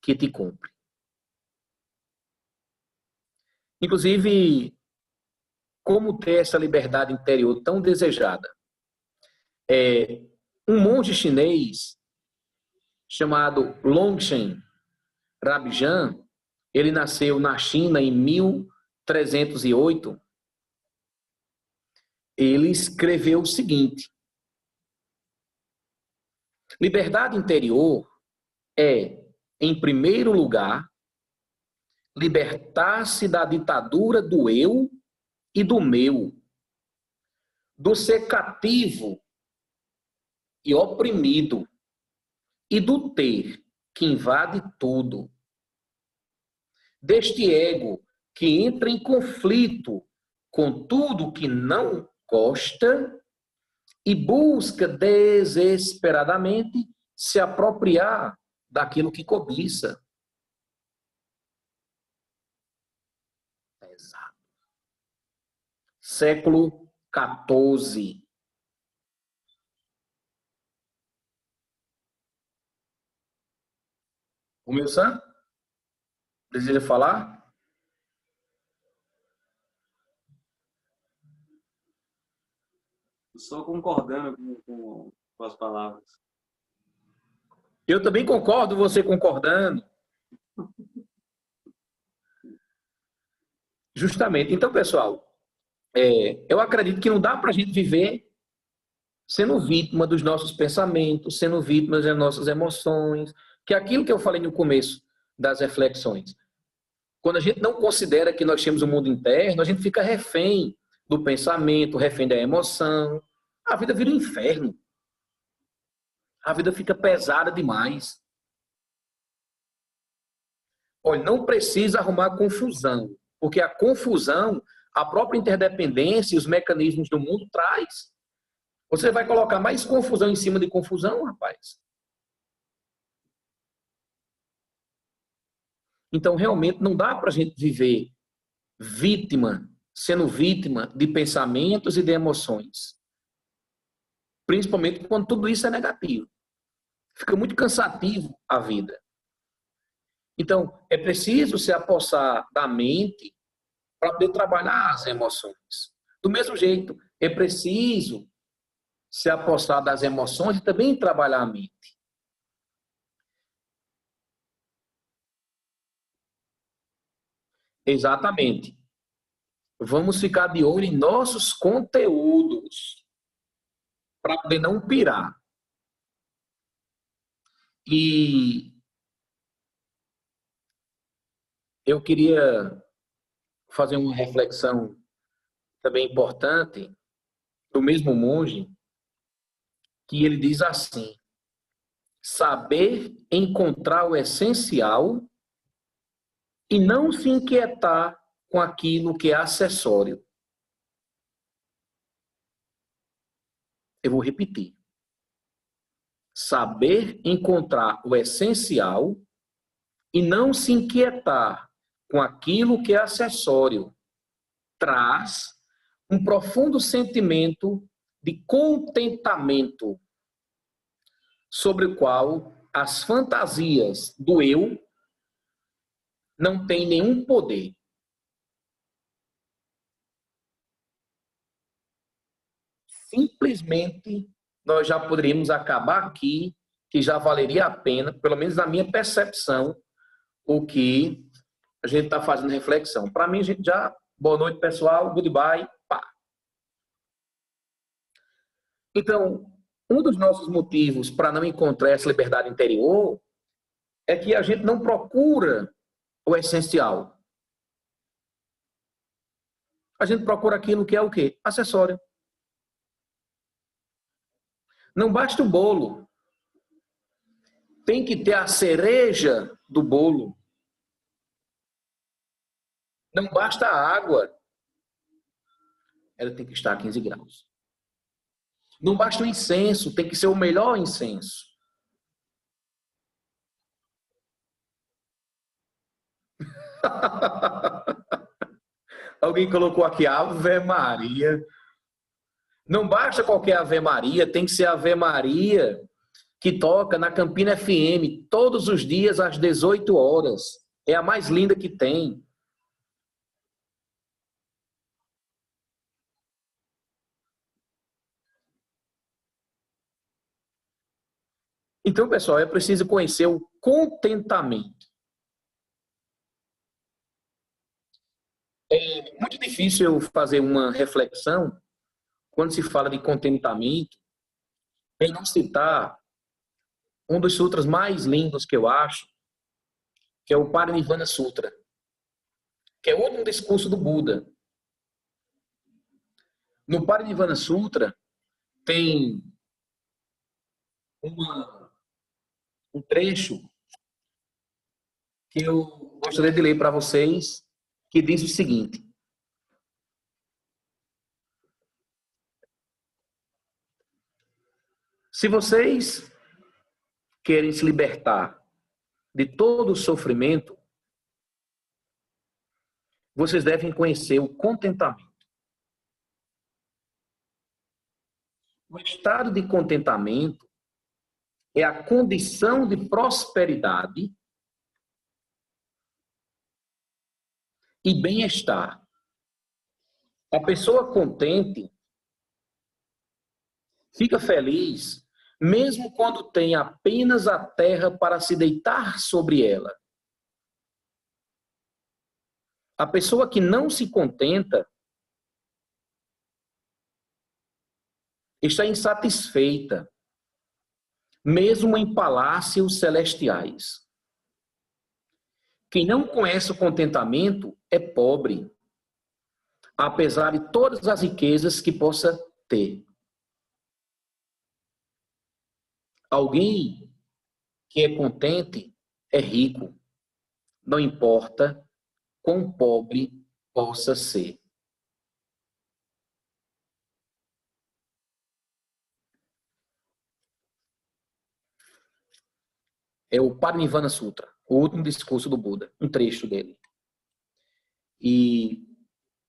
que te compre. Inclusive, como ter essa liberdade interior tão desejada? Um monge chinês chamado Longshen Rabjan, ele nasceu na China em 1308. Ele escreveu o seguinte: liberdade interior é, em primeiro lugar, libertar-se da ditadura do eu e do meu, do ser cativo e oprimido, e do ter, que invade tudo, deste ego que entra em conflito com tudo que não gosta e busca desesperadamente se apropriar daquilo que cobiça. Exato. Século XIV. O meu Sam? Deseja falar? Só concordando com as palavras. Eu também concordo, você concordando. Justamente. Então, pessoal, eu acredito que não dá para a gente viver sendo vítima dos nossos pensamentos, sendo vítima das nossas emoções, que é aquilo que eu falei no começo das reflexões. Quando a gente não considera que nós temos um mundo interno, a gente fica refém do pensamento, refém da emoção. A vida vira um inferno. A vida fica pesada demais. Olha, não precisa arrumar confusão, porque a confusão, a própria interdependência e os mecanismos do mundo traz. Você vai colocar mais confusão em cima de confusão, rapaz? Então, realmente, não dá para a gente viver sendo vítima de pensamentos e de emoções. Principalmente quando tudo isso é negativo. Fica muito cansativo a vida. Então, é preciso se apossar da mente para poder trabalhar as emoções. Do mesmo jeito, é preciso se apossar das emoções e também trabalhar a mente. Exatamente. Vamos ficar de olho em nossos conteúdos para poder não pirar. E eu queria fazer uma reflexão também importante do mesmo monge, que ele diz assim: saber encontrar o essencial e não se inquietar com aquilo que é acessório. Eu vou repetir. Saber encontrar o essencial e não se inquietar com aquilo que é acessório traz um profundo sentimento de contentamento sobre o qual as fantasias do eu não têm nenhum poder. Simplesmente nós já poderíamos acabar aqui, que já valeria a pena, pelo menos na minha percepção, o que a gente está fazendo reflexão. Para mim, a gente já... Boa noite, pessoal. Goodbye. Pá. Então, um dos nossos motivos para não encontrar essa liberdade interior é que a gente não procura o essencial. A gente procura aquilo que é o quê? Acessório. Não basta o bolo. Tem que ter a cereja do bolo. Não basta a água. Ela tem que estar a 15 graus. Não basta o incenso, tem que ser o melhor incenso. Alguém colocou aqui Ave Maria. Não basta qualquer Ave Maria, tem que ser Ave Maria que toca na Campina FM todos os dias às 18 horas. É a mais linda que tem. Então, pessoal, é preciso conhecer o contentamento. É muito difícil eu fazer uma reflexão quando se fala de contentamento e não citar um dos sutras mais lindos que eu acho, que é o Parinirvana Sutra, que é o último discurso do Buda. No Parinirvana Sutra tem um trecho que eu gostaria de ler para vocês, que diz o seguinte: se vocês querem se libertar de todo o sofrimento, vocês devem conhecer o contentamento. O estado de contentamento é a condição de prosperidade e bem-estar. A pessoa contente fica feliz mesmo quando tem apenas a terra para se deitar sobre ela. A pessoa que não se contenta está insatisfeita, mesmo em palácios celestiais. Quem não conhece o contentamento é pobre, apesar de todas as riquezas que possa ter. Alguém que é contente é rico, não importa quão pobre possa ser. É o Parinirvana Sutra, o último discurso do Buda, um trecho dele. E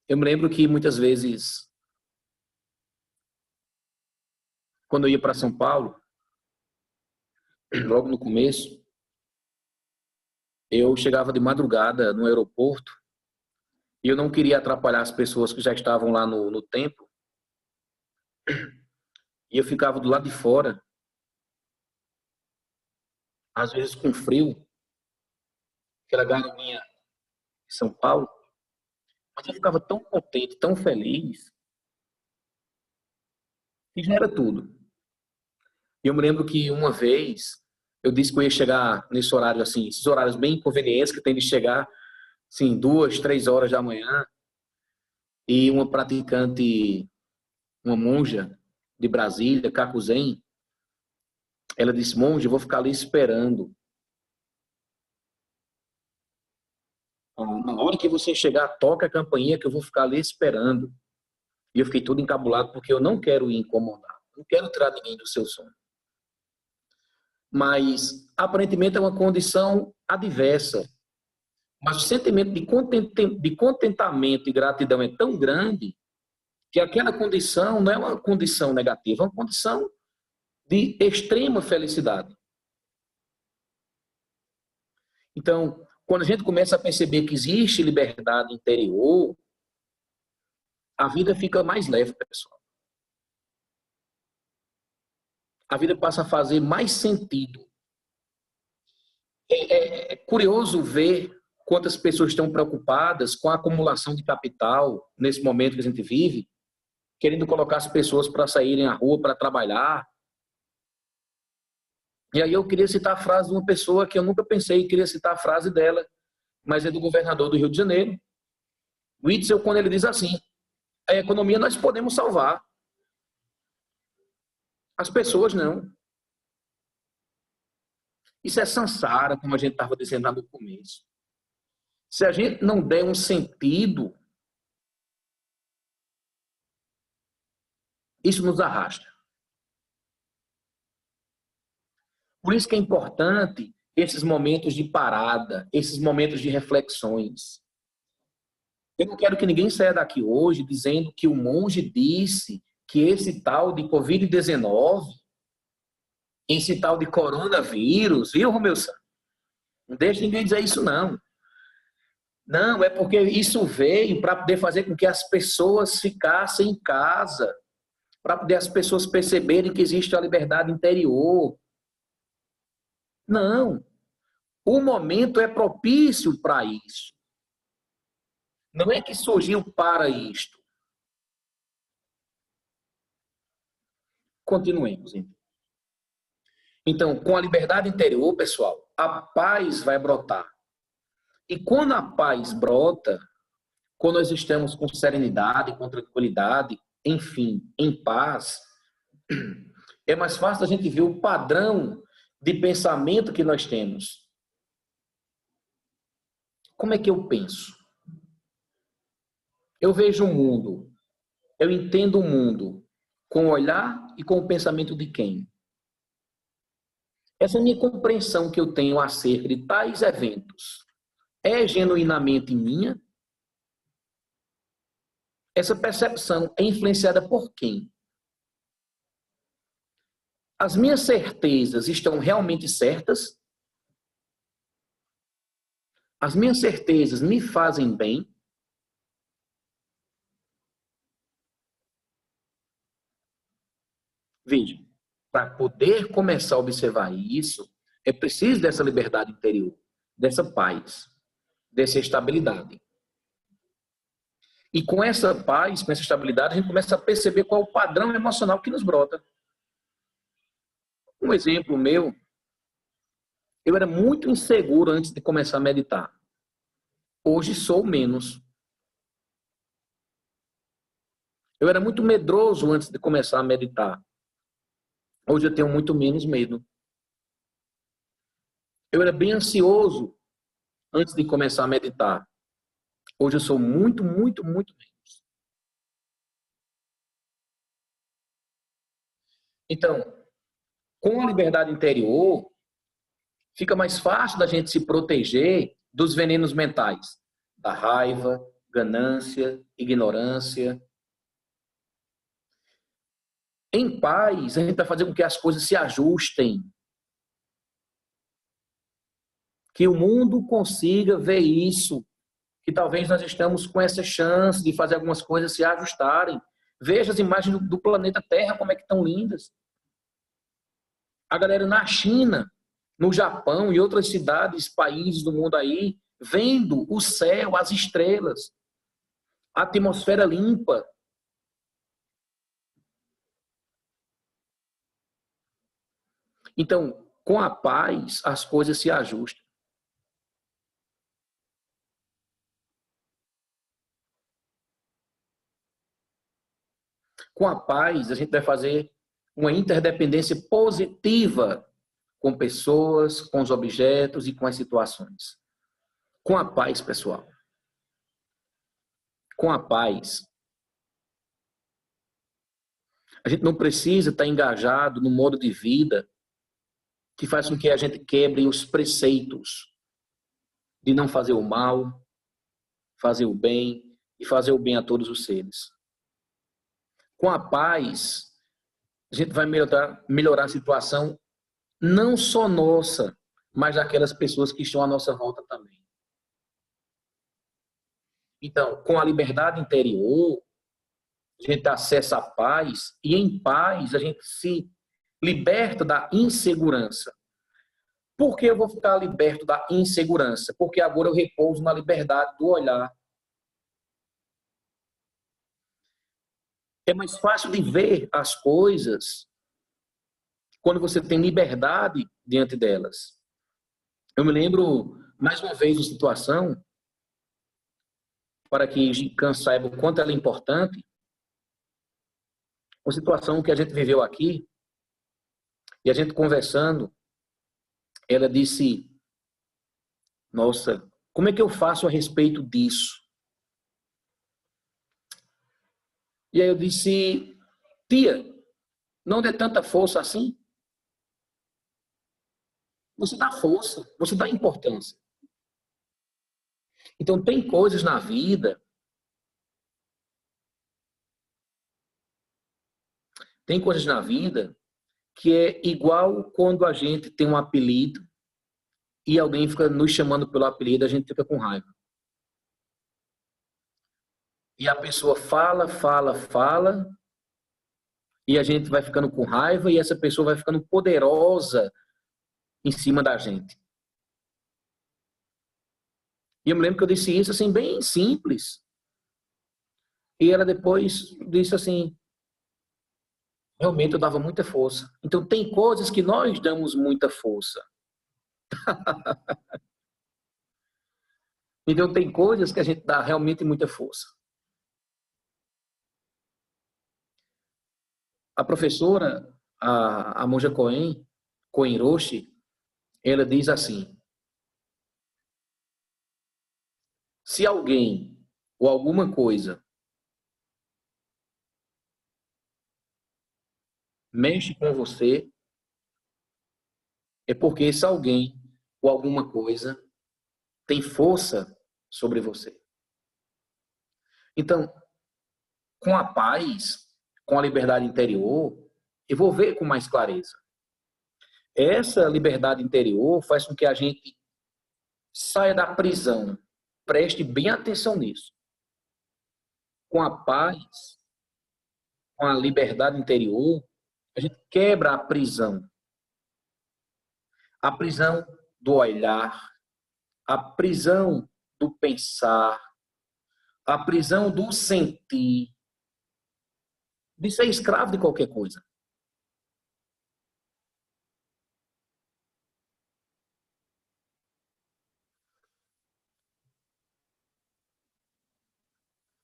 eu me lembro que muitas vezes, quando eu ia para São Paulo, logo no começo, eu chegava de madrugada no aeroporto e eu não queria atrapalhar as pessoas que já estavam lá no templo. E eu ficava do lado de fora, às vezes com frio, aquela garoinha de São Paulo. Mas eu ficava tão contente, tão feliz, que já era tudo. E eu me lembro que uma vez eu disse que eu ia chegar nesse horário assim, esses horários bem inconvenientes que tem de chegar, assim, 2, 3 horas da manhã, e uma praticante, uma monja de Brasília, Kakuzen, ela disse: monge, eu vou ficar ali esperando. Na hora que você chegar, toca a campainha que eu vou ficar ali esperando. E eu fiquei todo encabulado porque eu não quero ir incomodar, não quero tirar ninguém do seu sono. Mas aparentemente é uma condição adversa. Mas o sentimento de contentamento e gratidão é tão grande que aquela condição não é uma condição negativa, é uma condição de extrema felicidade. Então, quando a gente começa a perceber que existe liberdade interior, a vida fica mais leve, pessoal. A vida passa a fazer mais sentido. É curioso ver quantas pessoas estão preocupadas com a acumulação de capital nesse momento que a gente vive, querendo colocar as pessoas para saírem à rua, para trabalhar. E aí eu queria citar a frase de uma pessoa que eu nunca pensei, queria citar a frase dela, mas é do governador do Rio de Janeiro, Witzel, quando ele diz assim: a economia nós podemos salvar, as pessoas não. Isso é samsara, como a gente estava dizendo lá no começo. Se a gente não der um sentido, isso nos arrasta. Por isso que é importante esses momentos de parada, esses momentos de reflexões. Eu não quero que ninguém saia daqui hoje dizendo que o monge disse que esse tal de Covid-19, esse tal de coronavírus, viu, Romeu Santos? Não deixe ninguém dizer isso, não. Não, é porque isso veio para poder fazer com que as pessoas ficassem em casa, para poder as pessoas perceberem que existe a liberdade interior. Não. O momento é propício para isso. Não é que surgiu para isto. Continuemos, então. Então, com a liberdade interior, pessoal, a paz vai brotar. E quando a paz brota, quando nós estamos com serenidade, com tranquilidade, enfim, em paz, é mais fácil a gente ver o padrão de pensamento que nós temos. Como é que eu penso? Eu vejo o mundo, eu entendo o mundo com o olhar e com o pensamento de quem? Essa minha compreensão que eu tenho acerca de tais eventos é genuinamente minha? Essa percepção é influenciada por quem? As minhas certezas estão realmente certas? As minhas certezas me fazem bem? Veja, para poder começar a observar isso, é preciso dessa liberdade interior, dessa paz, dessa estabilidade. E com essa paz, com essa estabilidade, a gente começa a perceber qual é o padrão emocional que nos brota. Um exemplo meu, eu era muito inseguro antes de começar a meditar. Hoje sou menos. Eu era muito medroso antes de começar a meditar. Hoje eu tenho muito menos medo. Eu era bem ansioso antes de começar a meditar. Hoje eu sou muito, muito, muito menos. Então, com a liberdade interior, fica mais fácil da gente se proteger dos venenos mentais, da raiva, ganância, ignorância. Em paz, a gente vai fazer com que as coisas se ajustem, que o mundo consiga ver isso, que talvez nós estamos com essa chance de fazer algumas coisas se ajustarem. Veja as imagens do planeta Terra, como é que estão lindas. A galera na China, no Japão e outras cidades, países do mundo aí, vendo o céu, as estrelas, a atmosfera limpa. Então, com a paz, as coisas se ajustam. Com a paz, a gente vai fazer uma interdependência positiva com pessoas, com os objetos e com as situações. Com a paz, pessoal. Com a paz, a gente não precisa estar engajado no modo de vida que faz com que a gente quebre os preceitos de não fazer o mal, fazer o bem e fazer o bem a todos os seres. Com a paz, a gente vai melhorar a situação não só nossa, mas daquelas pessoas que estão à nossa volta também. Então, com a liberdade interior, a gente acessa a paz e em paz a gente se liberta da insegurança. Por que eu vou ficar liberto da insegurança? Porque agora eu repouso na liberdade do olhar. É mais fácil de ver as coisas quando você tem liberdade diante delas. Eu me lembro, mais uma vez, de situação, para que Gikan saiba o quanto ela é importante, uma situação que a gente viveu aqui, e a gente conversando, ela disse, nossa, como é que eu faço a respeito disso? E aí eu disse, tia, não dê tanta força assim. Você dá força, você dá importância. Então tem coisas na vida, que é igual quando a gente tem um apelido e alguém fica nos chamando pelo apelido, a gente fica com raiva. E a pessoa fala, fala, fala, e a gente vai ficando com raiva e essa pessoa vai ficando poderosa em cima da gente. E eu me lembro que eu disse isso assim, bem simples. E ela depois disse assim, realmente eu dava muita força. Então tem coisas que nós damos muita força. Então tem coisas que a gente dá realmente muita força. A professora, a Monja Koen Roshi, ela diz assim, se alguém ou alguma coisa mexe com você, é porque esse alguém ou alguma coisa tem força sobre você. Então, com a paz, com a liberdade interior, eu vou ver com mais clareza. Essa liberdade interior faz com que a gente saia da prisão. Preste bem atenção nisso. Com a paz, com a liberdade interior, a gente quebra a prisão. A prisão do olhar, a prisão do pensar, a prisão do sentir, de ser escravo de qualquer coisa.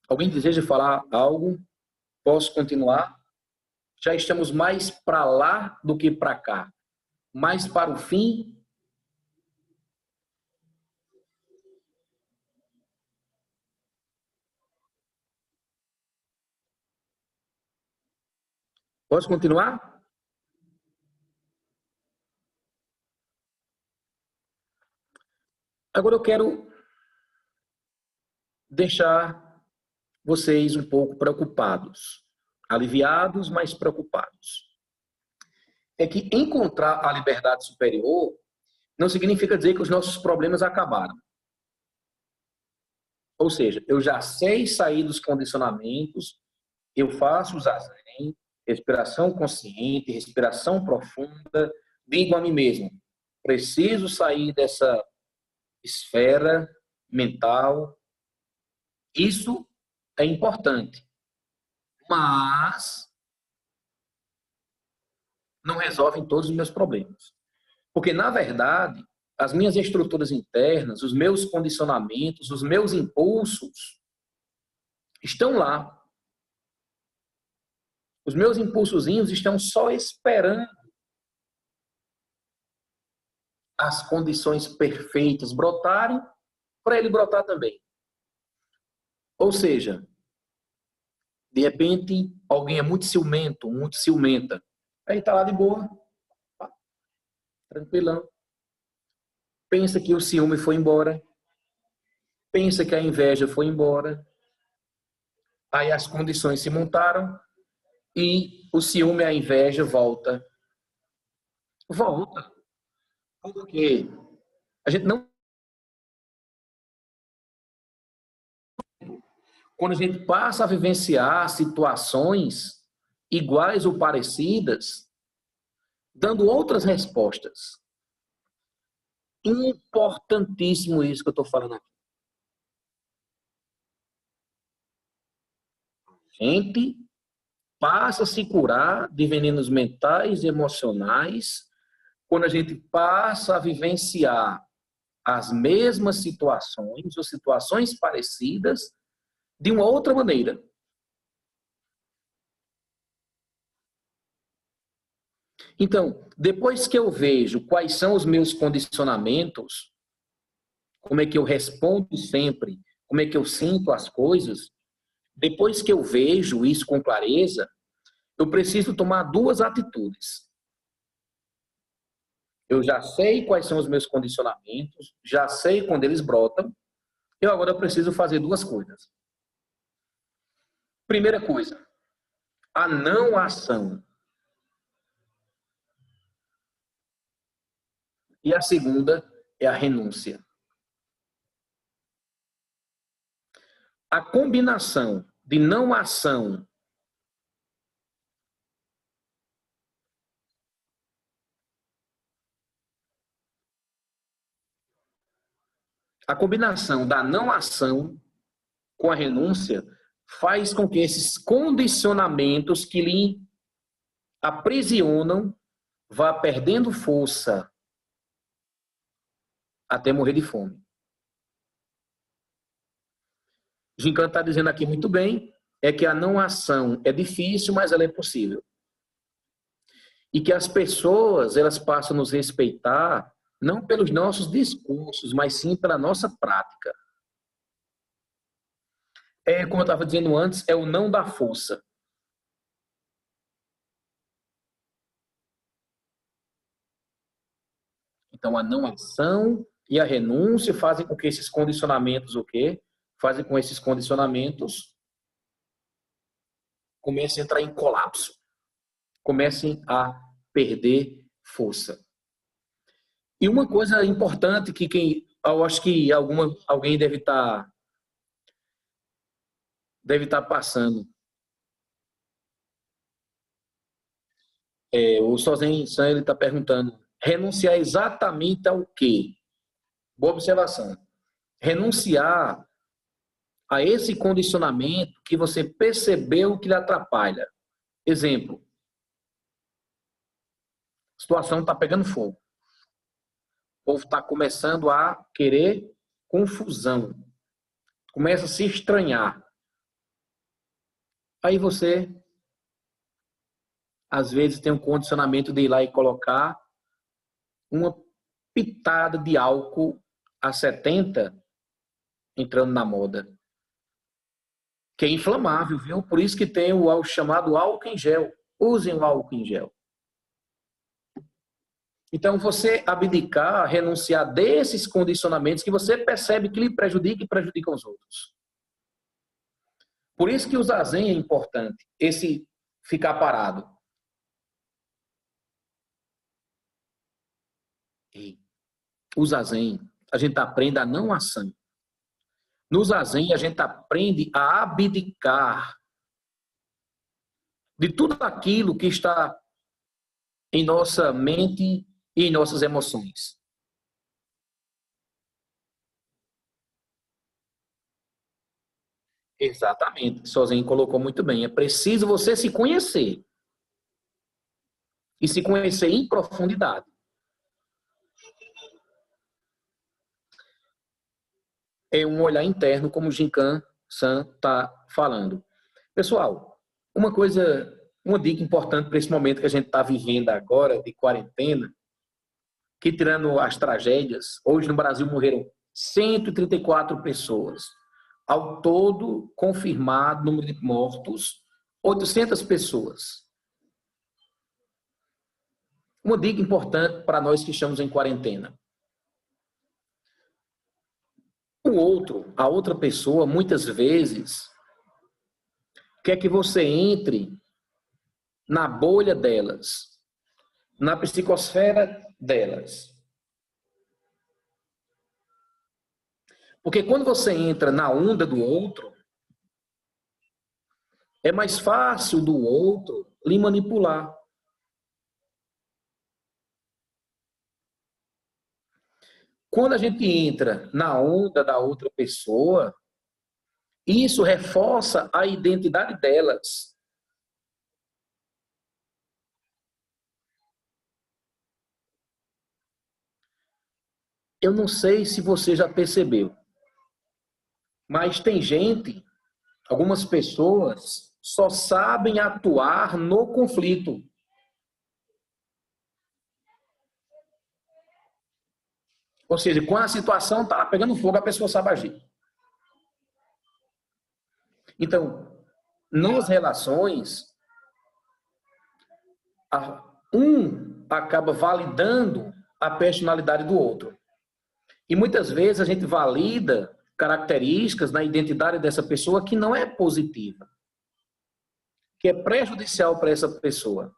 Alguém deseja falar algo? Posso continuar? Já estamos mais para lá do que para cá. Mais para o fim. Posso continuar? Agora eu quero deixar vocês um pouco preocupados. Aliviados, mas preocupados. É que encontrar a liberdade superior não significa dizer que os nossos problemas acabaram. Ou seja, eu já sei sair dos condicionamentos, eu faço o zazen, respiração consciente, respiração profunda, digo a mim mesmo, preciso sair dessa esfera mental. Isso é importante, mas não resolve todos os meus problemas. Porque, na verdade, as minhas estruturas internas, os meus condicionamentos, os meus impulsos estão lá. Os meus impulsozinhos estão só esperando as condições perfeitas brotarem para ele brotar também. Ou seja, de repente, alguém é muito ciumento, muito ciumenta. Aí está lá de boa, tranquilão. Pensa que o ciúme foi embora. Pensa que a inveja foi embora. Aí as condições se montaram e o ciúme e a inveja volta. Volta. Porque a gente não... Quando a gente passa a vivenciar situações iguais ou parecidas, dando outras respostas. Importantíssimo isso que eu estou falando aqui. A gente passa a se curar de venenos mentais e emocionais quando a gente passa a vivenciar as mesmas situações ou situações parecidas de uma outra maneira. Então, depois que eu vejo quais são os meus condicionamentos, como é que eu respondo sempre, como é que eu sinto as coisas, depois que eu vejo isso com clareza, eu preciso tomar duas atitudes. Eu já sei quais são os meus condicionamentos, já sei quando eles brotam, eu agora preciso fazer duas coisas. Primeira coisa, a não ação. E a segunda é a renúncia. A combinação de não ação da não ação com a renúncia faz com que esses condicionamentos que lhe aprisionam vá perdendo força até morrer de fome. Gincan está dizendo aqui muito bem, é que a não ação é difícil, mas ela é possível. E que as pessoas, elas passam a nos respeitar não pelos nossos discursos, mas sim pela nossa prática. Como eu estava dizendo antes, é o não da força. Então, a não ação e a renúncia fazem com que esses condicionamentos, o quê? Fazem com que esses condicionamentos comecem a entrar em colapso. Comecem a perder força. E uma coisa importante que eu acho que alguém deve estar passando. O Sozen San, ele está perguntando, renunciar exatamente ao quê? Boa observação. Renunciar a esse condicionamento que você percebeu que lhe atrapalha. Exemplo. A situação está pegando fogo. O povo está começando a querer confusão. Começa a se estranhar. Aí você, às vezes, tem um condicionamento de ir lá e colocar uma pitada de álcool a 70 entrando na moda, que é inflamável, viu? Por isso que tem o chamado álcool em gel. Usem o álcool em gel. Então, você abdicar, renunciar desses condicionamentos que você percebe que lhe prejudicam e prejudicam os outros. Por isso que o zazen é importante, esse ficar parado. E o zazen, a gente aprende a não ação. No zazen, a gente aprende a abdicar de tudo aquilo que está em nossa mente e em nossas emoções. Exatamente. Sozinho colocou muito bem. É preciso você se conhecer. E se conhecer em profundidade. É um olhar interno, como o Jinkan San está falando. Pessoal, uma dica importante para esse momento que a gente está vivendo agora, de quarentena, que tirando as tragédias, hoje no Brasil morreram 134 pessoas. Ao todo, confirmado, número de mortos, 800 pessoas. Uma dica importante para nós que estamos em quarentena. A outra pessoa, muitas vezes, quer que você entre na bolha delas, na psicosfera delas. Porque quando você entra na onda do outro, é mais fácil do outro lhe manipular. Quando a gente entra na onda da outra pessoa, isso reforça a identidade delas. Eu não sei se você já percebeu, mas tem gente, algumas pessoas, só sabem atuar no conflito. Ou seja, quando a situação está pegando fogo, a pessoa sabe agir. Então, nas relações, um acaba validando a personalidade do outro. E muitas vezes a gente valida características na identidade dessa pessoa que não é positiva, que é prejudicial para essa pessoa.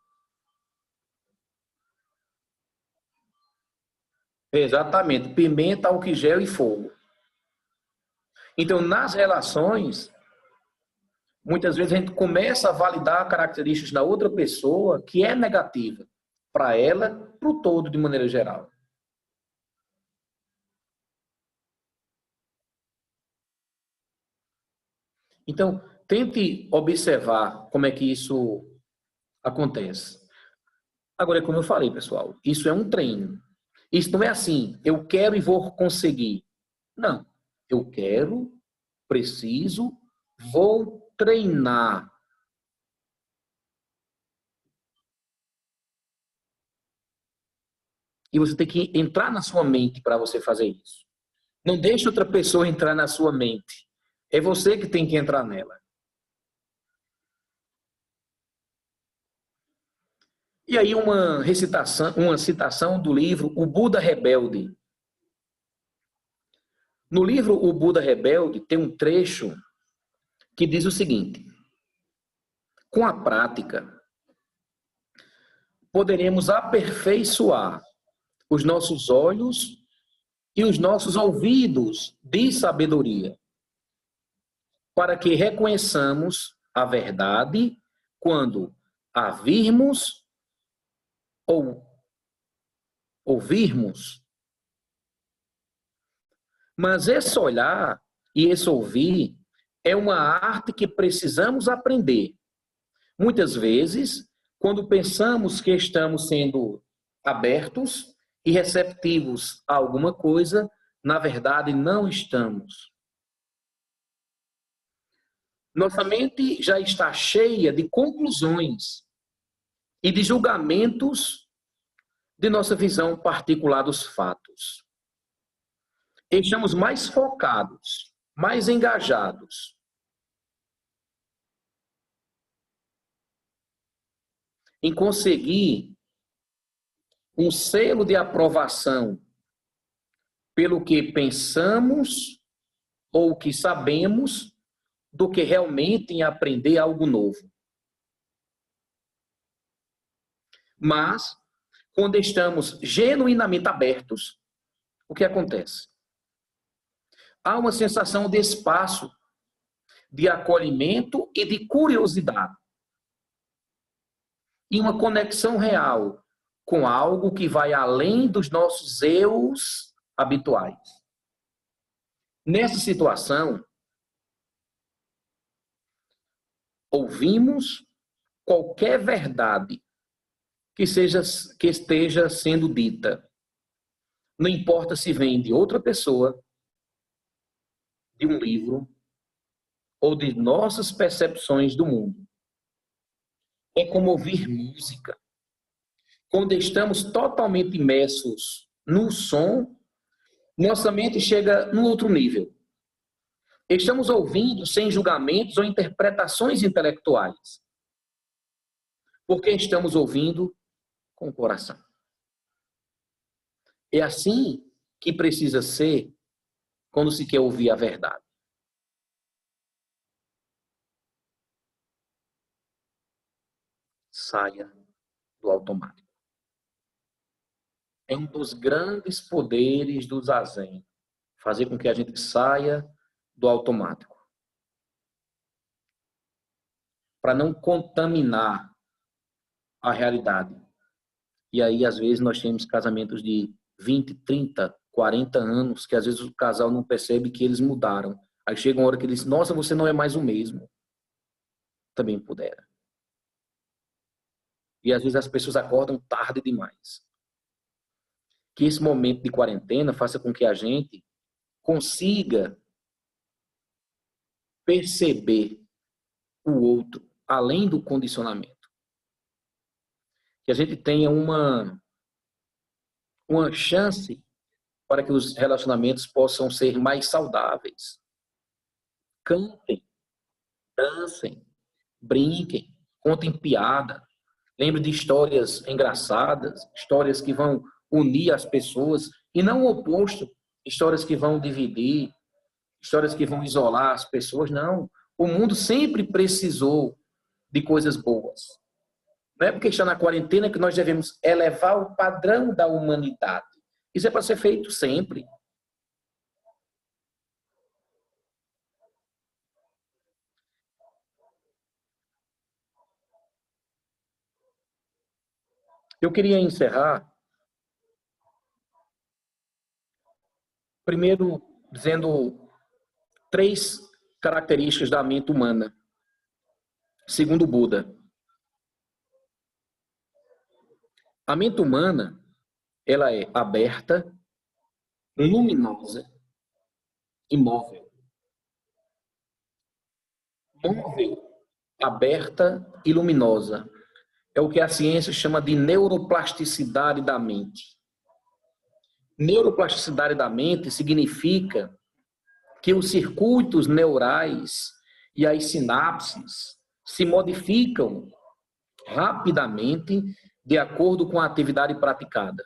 Exatamente, pimenta, álcool gel e fogo. Então, nas relações, muitas vezes a gente começa a validar características da outra pessoa que é negativa para ela, para o todo, de maneira geral. Então, tente observar como é que isso acontece. Agora, como eu falei, pessoal, isso é um treino. Isso não é assim, eu quero e vou conseguir. Não, eu quero, preciso, vou treinar. E você tem que entrar na sua mente para você fazer isso. Não deixe outra pessoa entrar na sua mente. É você que tem que entrar nela. E aí uma citação do livro O Buda Rebelde. No livro O Buda Rebelde tem um trecho que diz o seguinte: com a prática, poderemos aperfeiçoar os nossos olhos e os nossos ouvidos de sabedoria, para que reconheçamos a verdade quando a virmos ou ouvirmos. Mas esse olhar e esse ouvir é uma arte que precisamos aprender. Muitas vezes, quando pensamos que estamos sendo abertos e receptivos a alguma coisa, na verdade não estamos. Nossa mente já está cheia de conclusões e de julgamentos de nossa visão particular dos fatos. Estamos mais focados, mais engajados em conseguir um selo de aprovação pelo que pensamos ou o que sabemos, do que realmente em aprender algo novo. Mas, quando estamos genuinamente abertos, o que acontece? Há uma sensação de espaço, de acolhimento e de curiosidade. E uma conexão real com algo que vai além dos nossos eus habituais. Nessa situação, ouvimos qualquer verdade que esteja sendo dita. Não importa se vem de outra pessoa, de um livro, ou de nossas percepções do mundo. É como ouvir música. Quando estamos totalmente imersos no som, nossa mente chega num outro nível. Estamos ouvindo sem julgamentos ou interpretações intelectuais. Porque estamos ouvindo com o coração. É assim que precisa ser quando se quer ouvir a verdade. Saia do automático. É um dos grandes poderes do Zazen, fazer com que a gente saia do automático. Para não contaminar a realidade. E aí, às vezes, nós temos casamentos de 20, 30, 40 anos, que às vezes o casal não percebe que eles mudaram. Aí chega uma hora que ele diz, nossa, você não é mais o mesmo. Também pudera. E às vezes as pessoas acordam tarde demais. Que esse momento de quarentena faça com que a gente consiga perceber o outro, além do condicionamento. Que a gente tenha uma chance para que os relacionamentos possam ser mais saudáveis. Cantem, dancem, brinquem, contem piada, lembre de histórias engraçadas, histórias que vão unir as pessoas e não o oposto, histórias que vão dividir, histórias que vão isolar as pessoas. Não, o mundo sempre precisou de coisas boas. Não é porque está na quarentena que nós devemos elevar o padrão da humanidade. Isso é para ser feito sempre. Eu queria encerrar, primeiro, dizendo 3 características da mente humana, segundo Buda. A mente humana, ela é aberta, luminosa e móvel. Móvel, aberta e luminosa. É o que a ciência chama de neuroplasticidade da mente. Neuroplasticidade da mente significa que os circuitos neurais e as sinapses se modificam rapidamente de acordo com a atividade praticada.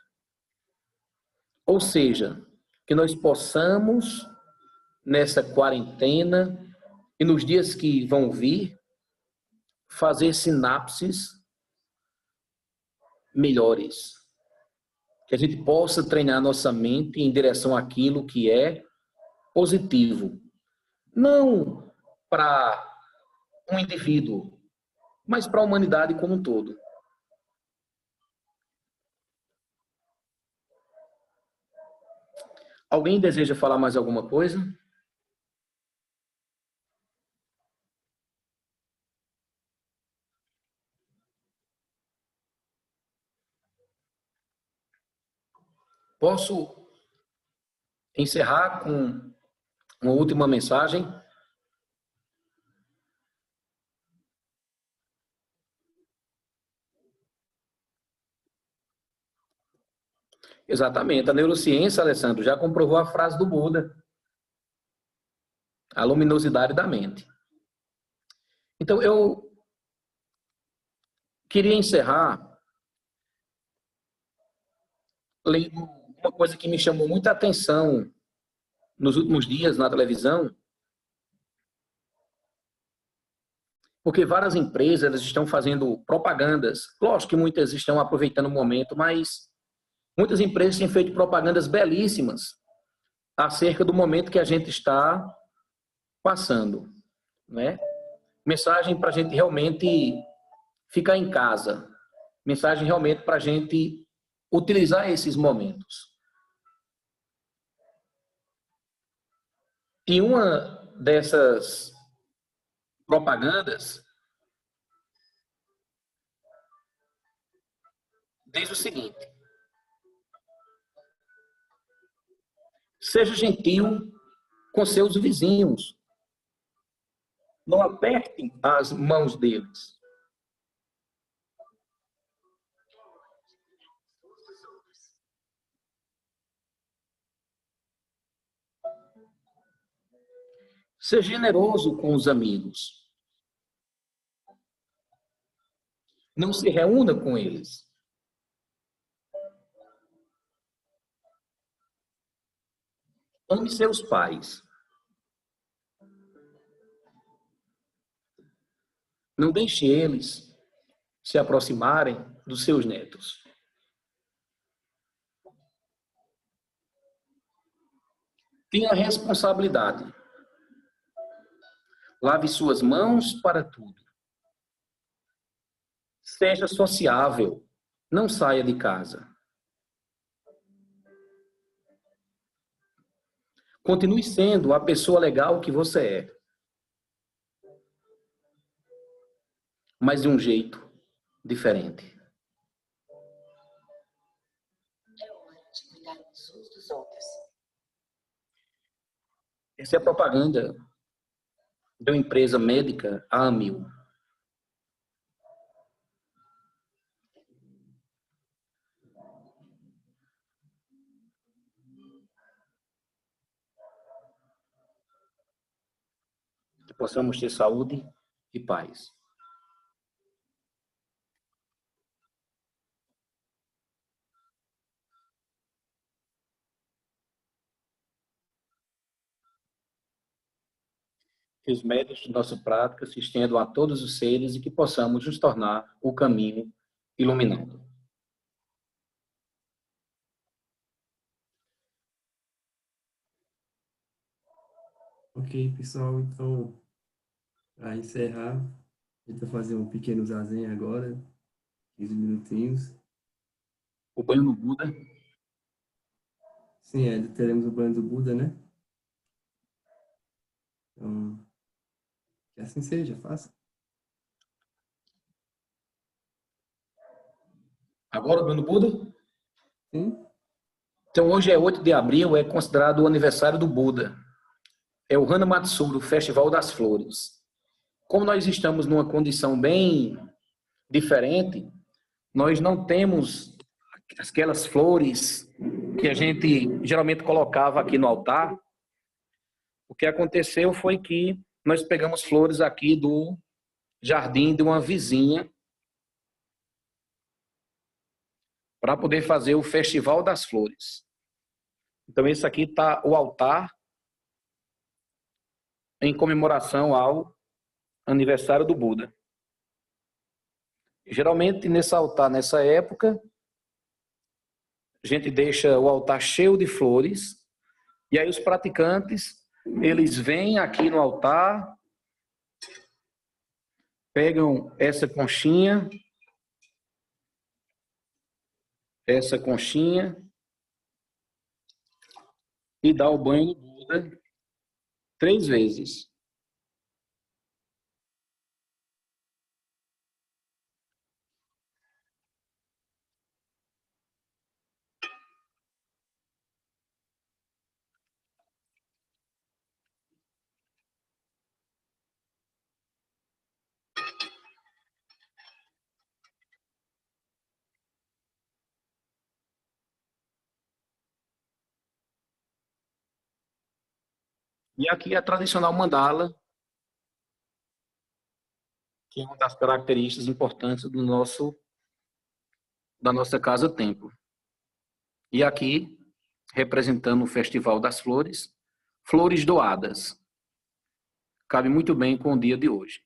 Ou seja, que nós possamos, nessa quarentena e nos dias que vão vir, fazer sinapses melhores. Que a gente possa treinar nossa mente em direção àquilo que é positivo. Não para um indivíduo, mas para a humanidade como um todo. Alguém deseja falar mais alguma coisa? Posso encerrar com uma última mensagem? Exatamente. A neurociência, Alessandro, já comprovou a frase do Buda, a luminosidade da mente. Então, eu queria encerrar lendo uma coisa que me chamou muita atenção nos últimos dias na televisão, porque várias empresas estão fazendo propagandas. Lógico que muitas estão aproveitando o momento, mas muitas empresas têm feito propagandas belíssimas acerca do momento que a gente está passando, né? Mensagem para a gente realmente ficar em casa. Mensagem realmente para a gente utilizar esses momentos. E uma dessas propagandas diz o seguinte: seja gentil com seus vizinhos. Não apertem as mãos deles. Seja generoso com os amigos. Não se reúna com eles. Ame seus pais. Não deixe eles se aproximarem dos seus netos. Tenha responsabilidade. Lave suas mãos para tudo. Seja sociável. Não saia de casa. Continue sendo a pessoa legal que você é. Mas de um jeito diferente. É hora de cuidar uns dos outros. Essa é a propaganda de uma empresa médica, a Amil. Que possamos ter saúde e paz. Que os méritos de nossa prática se estendam a todos os seres e que possamos nos tornar o caminho iluminado. Ok, pessoal, então, para encerrar, a gente vai fazer um pequeno zazen agora, 15 minutinhos. O banho no Buda. Sim, teremos o banho do Buda, né? Então, que assim seja, faça. Agora o banho no Buda? Sim, Então hoje é 8 de abril, é considerado o aniversário do Buda. É o Hana Matsuri, o Festival das Flores. Como nós estamos numa condição bem diferente, nós não temos aquelas flores que a gente geralmente colocava aqui no altar. O que aconteceu foi que nós pegamos flores aqui do jardim de uma vizinha para poder fazer o Festival das Flores. Então esse aqui está o altar em comemoração ao aniversário do Buda. Geralmente nesse altar, nessa época, a gente deixa o altar cheio de flores e aí os praticantes, eles vêm aqui no altar, pegam essa conchinha e dá o banho no Buda 3 vezes. E aqui a tradicional mandala, que é uma das características importantes da nossa casa-templo. E aqui, representando o Festival das Flores, flores doadas. Cabe muito bem com o dia de hoje.